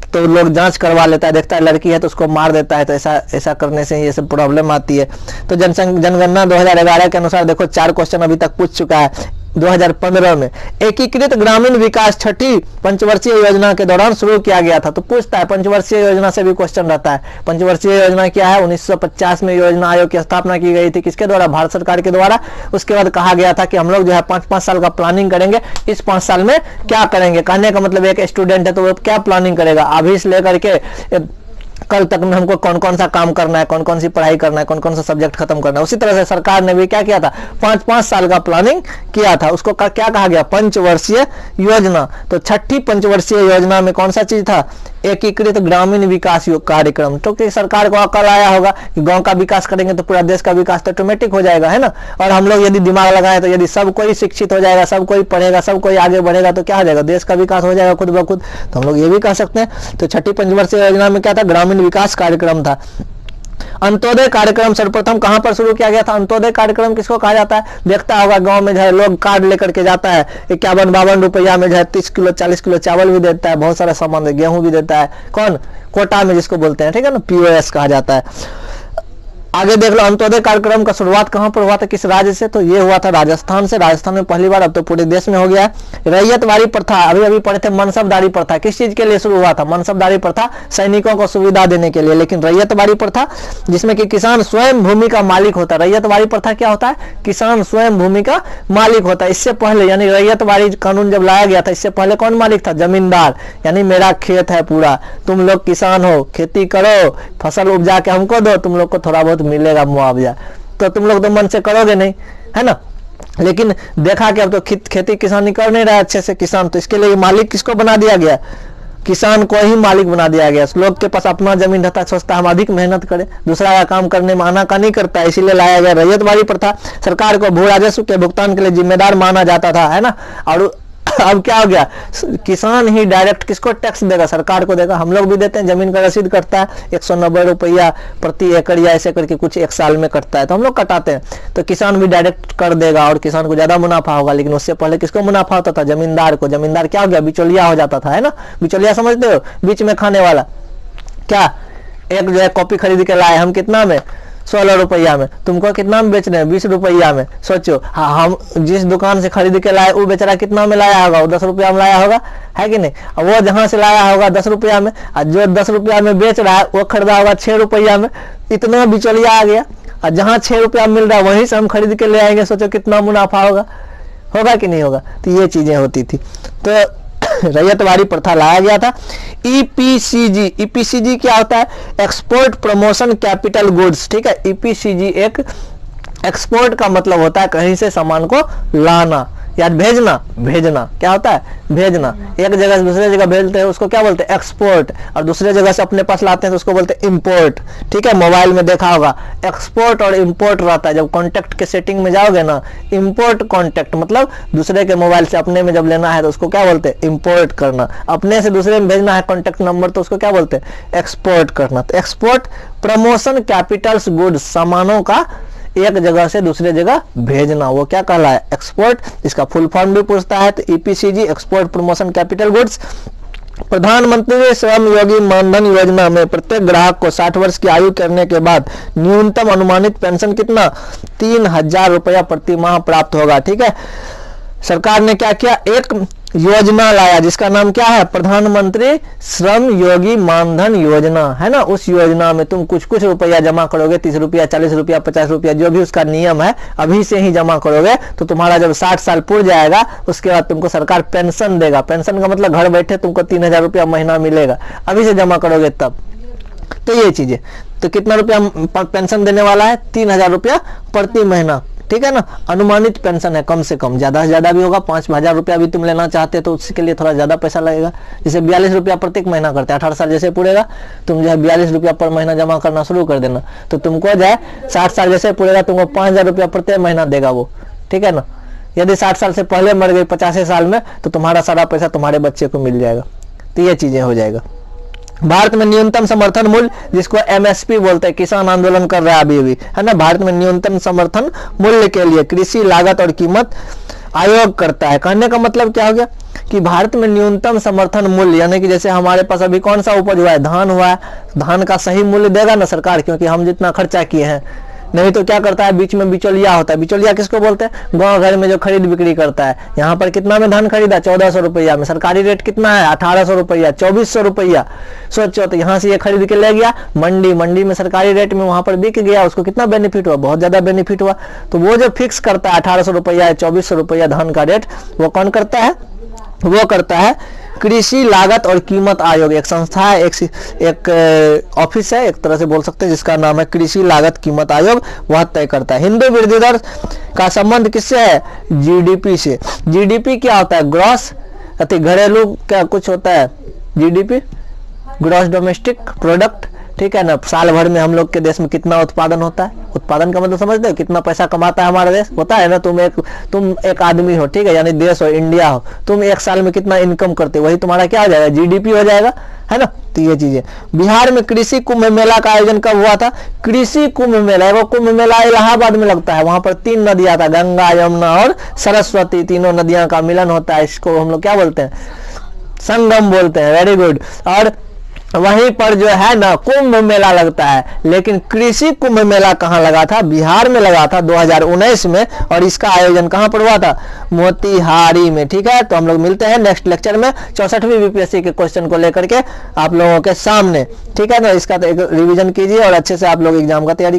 तो लोग जांच करवा लेता है, देखता है लड़की है तो उसको मार देता है, तो ऐसा करने से ये सब प्रॉब्लम आती है। तो जनगणना 2011 के अनुसार देखो 4 क्वेश्चन अभी तक पूछ चुका है। 2015 में एकीकृत ग्रामीण विकास 6ठी पंचवर्षीय योजना के दौरान शुरू किया गया था। तो पूछता है पंचवर्षीय योजना से भी क्वेश्चन रहता है। पंचवर्षीय योजना क्या है, 1950 में योजना आयोग की स्थापना की गई थी, किसके द्वारा, भारत सरकार के द्वारा। उसके बाद कहा गया था कि हम लोग जो है 5-5 साल का प्लानिंग करेंगे, इस 5 साल में क्या करेंगे। कहने का मतलब एक स्टूडेंट है तो वो क्या प्लानिंग करेगा, अभी से लेकर के कल तक में हमको कौन कौन सा काम करना है, कौन कौन सी पढ़ाई करना है, कौन कौन सा सब्जेक्ट खत्म करना है। उसी तरह से सरकार ने भी क्या किया था, 5-5 साल का प्लानिंग किया था, उसको क्या कहा गया, पंचवर्षीय योजना। तो 6ठी पंचवर्षीय योजना में कौन सा चीज था, एकीकृत ग्रामीण विकास कार्यक्रम। तो कि सरकार को अकल आया होगा कि गांव का विकास करेंगे तो पूरा देश का विकास तो ऑटोमेटिक हो जाएगा, है ना। और हम लोग यदि दिमाग लगाए तो यदि सब कोई शिक्षित हो जाएगा, सब कोई पढ़ेगा, सब कोई आगे बढ़ेगा तो क्या हो जाएगा, देश का विकास हो जाएगा खुद ब खुद। तो हम लोग ये भी कह सकते हैं। तो 6ठी पंचवर्षीय योजना में क्या था, ग्रामीण विकास कार्यक्रम था। अंत्योदय कार्यक्रम सर्वप्रथम कहां पर शुरू किया गया था। अंत्योदय कार्यक्रम किसको कहा जाता है, देखता होगा गांव में जो है लोग कार्ड लेकर के जाता है, 51-52 रुपया में जो है 30 किलो 40 किलो चावल भी देता है, बहुत सारा सामान, गेहूं भी देता है, कौन, कोटा में जिसको बोलते हैं, ठीक है ना, POS कहा जाता है। आगे देख लो, अंत्योदय कार्यक्रम का शुरुआत कहां पर हुआ था, किस राज्य से, तो ये हुआ था राजस्थान से। राजस्थान में पहली बार, अब तो पूरे देश में हो गया है। रैयतवाड़ी प्रथा, अभी पढ़े थे मनसबदारी प्रथा, किस चीज के लिए शुरू हुआ था, मनसबदारी प्रथा सैनिकों को सुविधा देने के लिए। लेकिन रैयतवाड़ी प्रथा जिसमें कि किसान स्वयं भूमि का मालिक होता है, रैयतवाड़ी प्रथा क्या होता है, किसान स्वयं भूमि का मालिक होता है। इससे पहले यानी रैयतवाड़ी कानून जब लाया गया था, इससे पहले कौन मालिक था, जमींदार, यानी मेरा खेत है पूरा, तुम लोग किसान हो, खेती करो, फसल उपजा के हमको दो, तुम लोग को थोड़ा बहुत मिलेगा मुआवजा, तो तुम लोग तो मन से करोगे नहीं, है ना। लेकिन देखा कि अब तो खेती किसानी कर नहीं रहा अच्छे से किसान, तो इसके लिए मालिक किसको बना दिया गया, किसान को ही मालिक बना दिया गया। लोग के पास अपना जमीन रहता है, सोचता है हम अधिक मेहनत करें, दूसरा का काम करने में आनाकानी करता है, इसीलिए लाया गया रैयतवाड़ी प्रथा। सरकार को भू राजस्व के भुगतान के लिए जिम्मेदार माना जाता था, है ना। और अब क्या हो गया, किसान ही डायरेक्ट किसको टैक्स देगा, सरकार को देगा। हम लोग भी देते हैं, जमीन का रसीद कटता है 190 रुपया प्रति एकड़ या ऐसे करके कुछ 1 साल में कटता है, तो हम लोग कटाते हैं। तो किसान भी डायरेक्ट कर देगा और किसान को ज्यादा मुनाफा होगा। लेकिन उससे पहले किसको मुनाफा होता था, जमींदार को। जमींदार क्या हो गया, बिचौलिया हो जाता था, है ना। बिचौलिया समझते हो, बीच में खाने वाला। क्या, एक जो है कॉपी खरीद के लाए हम कितना में, 16 रुपया में, तुमको कितना में बेच रहे हैं, 20 रुपया में। सोचो, हाँ, हम जिस दुकान से खरीद के लाए वो बेचारा कितना में लाया होगा, वो 10 रुपया में लाया होगा, है कि नहीं। और वो जहां से लाया होगा 10 रुपया में, और जो 10 रुपया में बेच रहा है वो खरीदा होगा 6 रुपया में। इतना बिचौलिया आ गया। और जहां 6 रुपया मिल रहा है वहीं से हम खरीद के ले आएंगे, सोचो कितना मुनाफा होगा कि नहीं होगा। तो ये चीजें होती थी। तो रैयतवाड़ी प्रथा लाया गया था। ईपीसीजी, ईपीसीजी क्या होता है? एक्सपोर्ट प्रमोशन कैपिटल गुड्स, ठीक है। ईपीसीजी एक एक्सपोर्ट का मतलब होता है कहीं से सामान को लाना या भेजना, भेजना क्या होता है? भेजना। एक जगह से दूसरे जगह भेजते हैं उसको क्या बोलते हैं? एक्सपोर्ट। और दूसरे जगह से अपने पास लाते हैं तो उसको बोलते हैं इंपोर्ट, ठीक है। मोबाइल में देखा होगा एक्सपोर्ट और इंपोर्ट रहता है। जब कॉन्टैक्ट के सेटिंग में जाओगे ना, इंपोर्ट कॉन्टैक्ट मतलब दूसरे के मोबाइल से अपने में जब लेना है तो उसको क्या बोलते हैं? इंपोर्ट करना। अपने से दूसरे में भेजना है कॉन्टैक्ट नंबर तो उसको क्या बोलते हैं? एक्सपोर्ट करना। तो एक्सपोर्ट प्रमोशन कैपिटल्स गुड्स, सामानों का एक जगह से दूसरे जगह भेजना, वो क्या कहला है? एक्सपोर्ट। इसका फुल फॉर्म भी पूछता है तो EPCG export promotion capital goods. प्रधानमंत्री श्रम योगी मानधन योजना में प्रत्येक ग्राहक को 60 वर्ष की आयु करने के बाद न्यूनतम अनुमानित पेंशन कितना? 3000 रुपया प्रति माह प्राप्त होगा, ठीक है। सरकार ने क्या किया? एक योजना लाया जिसका नाम क्या है? प्रधानमंत्री श्रम योगी मानधन योजना, है ना। उस योजना में तुम कुछ कुछ रुपया जमा करोगे, 30 रुपया, 40 रुपया, 50 रुपया, जो भी उसका नियम है, अभी से ही जमा करोगे तो तुम्हारा जब 60 साल पूर जाएगा उसके बाद तुमको सरकार पेंशन देगा। पेंशन का मतलब घर बैठे तुमको 3000 रुपया महीना मिलेगा, अभी से जमा करोगे तब। तो ये चीजें, तो कितना रुपया पेंशन देने वाला है? 3000 रुपया प्रति महीना, ठीक है ना। अनुमानित पेंशन है, कम से कम, ज्यादा से ज्यादा भी होगा। 5000 रुपया भी तुम लेना चाहते तो उसके लिए थोड़ा ज्यादा पैसा लगेगा। जैसे 42 रुपया प्रत्येक महीना करते हैं, 18 साल जैसे पूरेगा तुम जो है 42 रुपया पर महीना जमा करना शुरू कर देना, तो तुमको जो है 60 साल जैसे पूरेगा तुमको 5000 रुपया प्रत्येक महीना देगा वो, ठीक है ना। यदि 60 साल से पहले मर गई 50 साल में तो तुम्हारा सारा पैसा तुम्हारे बच्चे को मिल जाएगा। तो ये चीजें हो जाएगा। भारत में न्यूनतम समर्थन मूल्य, जिसको एमएसपी बोलते हैं, किसान आंदोलन कर रहा है अभी, है ना। भारत में न्यूनतम समर्थन मूल्य के लिए कृषि लागत और कीमत आयोग करता है। कहने का मतलब क्या हो गया कि भारत में न्यूनतम समर्थन मूल्य, यानी कि जैसे हमारे पास अभी कौन सा उपज हुआ है? धान हुआ है, धान का सही मूल्य देगा ना सरकार, क्योंकि हम जितना खर्चा किए हैं। नहीं तो क्या करता है? बीच में बिचौलिया होता है। बिचौलिया किसको बोलते हैं? गांव घर में जो खरीद बिक्री करता है। यहाँ पर कितना में धान खरीदा? 1400 रुपया में। सरकारी रेट कितना है? 1800 रुपया, 2400 रुपया। सोचो, तो यहाँ से ये खरीद के ले गया मंडी, मंडी में सरकारी रेट में वहां पर बिक गया, उसको कितना बेनिफिट हुआ? बहुत ज्यादा बेनिफिट हुआ। तो वो जो फिक्स करता है 1800 रुपया या 2400 रुपया धान का रेट, वो कौन करता है? वो करता है कृषि लागत और कीमत आयोग। एक संस्था है, एक ऑफिस है, एक तरह से बोल सकते हैं, जिसका नाम है कृषि लागत कीमत आयोग, वह तय करता है। हिंदू वृद्धि दर का संबंध किससे है? जीडीपी से। जीडीपी क्या होता है? ग्रॉस अति घरेलू क्या कुछ होता है? जीडीपी ग्रॉस डोमेस्टिक प्रोडक्ट, ठीक है ना। साल भर में हम लोग के देश में कितना उत्पादन होता है? उत्पादन का मतलब समझते हो? कितना पैसा कमाता है हमारा देश, होता है ना। तुम एक आदमी हो, ठीक है, यानी देश हो, इंडिया हो, तुम एक साल में कितना इनकम करते हो, वही तुम्हारा क्या हो जाएगा? जीडीपी हो जाएगा, है ना। तो ये चीजें। बिहार में कृषि कुंभ मेला का आयोजन कब हुआ था? कृषि कुंभ मेला, वो कुंभ मेला इलाहाबाद में लगता है। वहां पर 3 नदियां था, गंगा, यमुना और सरस्वती, तीनों नदियां का मिलन होता है। इसको हम लोग क्या बोलते हैं? संगम बोलते हैं। Very good. और वहीं पर जो है ना कुंभ मेला लगता है। लेकिन कृषि कुंभ मेला कहाँ लगा था? बिहार में लगा था 2019 में। और इसका आयोजन कहाँ पर हुआ था? मोतिहारी में, ठीक है। तो हम लोग मिलते हैं नेक्स्ट लेक्चर में 64वीं बीपीएससी के क्वेश्चन को लेकर के आप लोगों के सामने, ठीक है ना। इसका तो एक रिवीजन कीजिए और अच्छे से आप लोग एग्जाम का तैयारी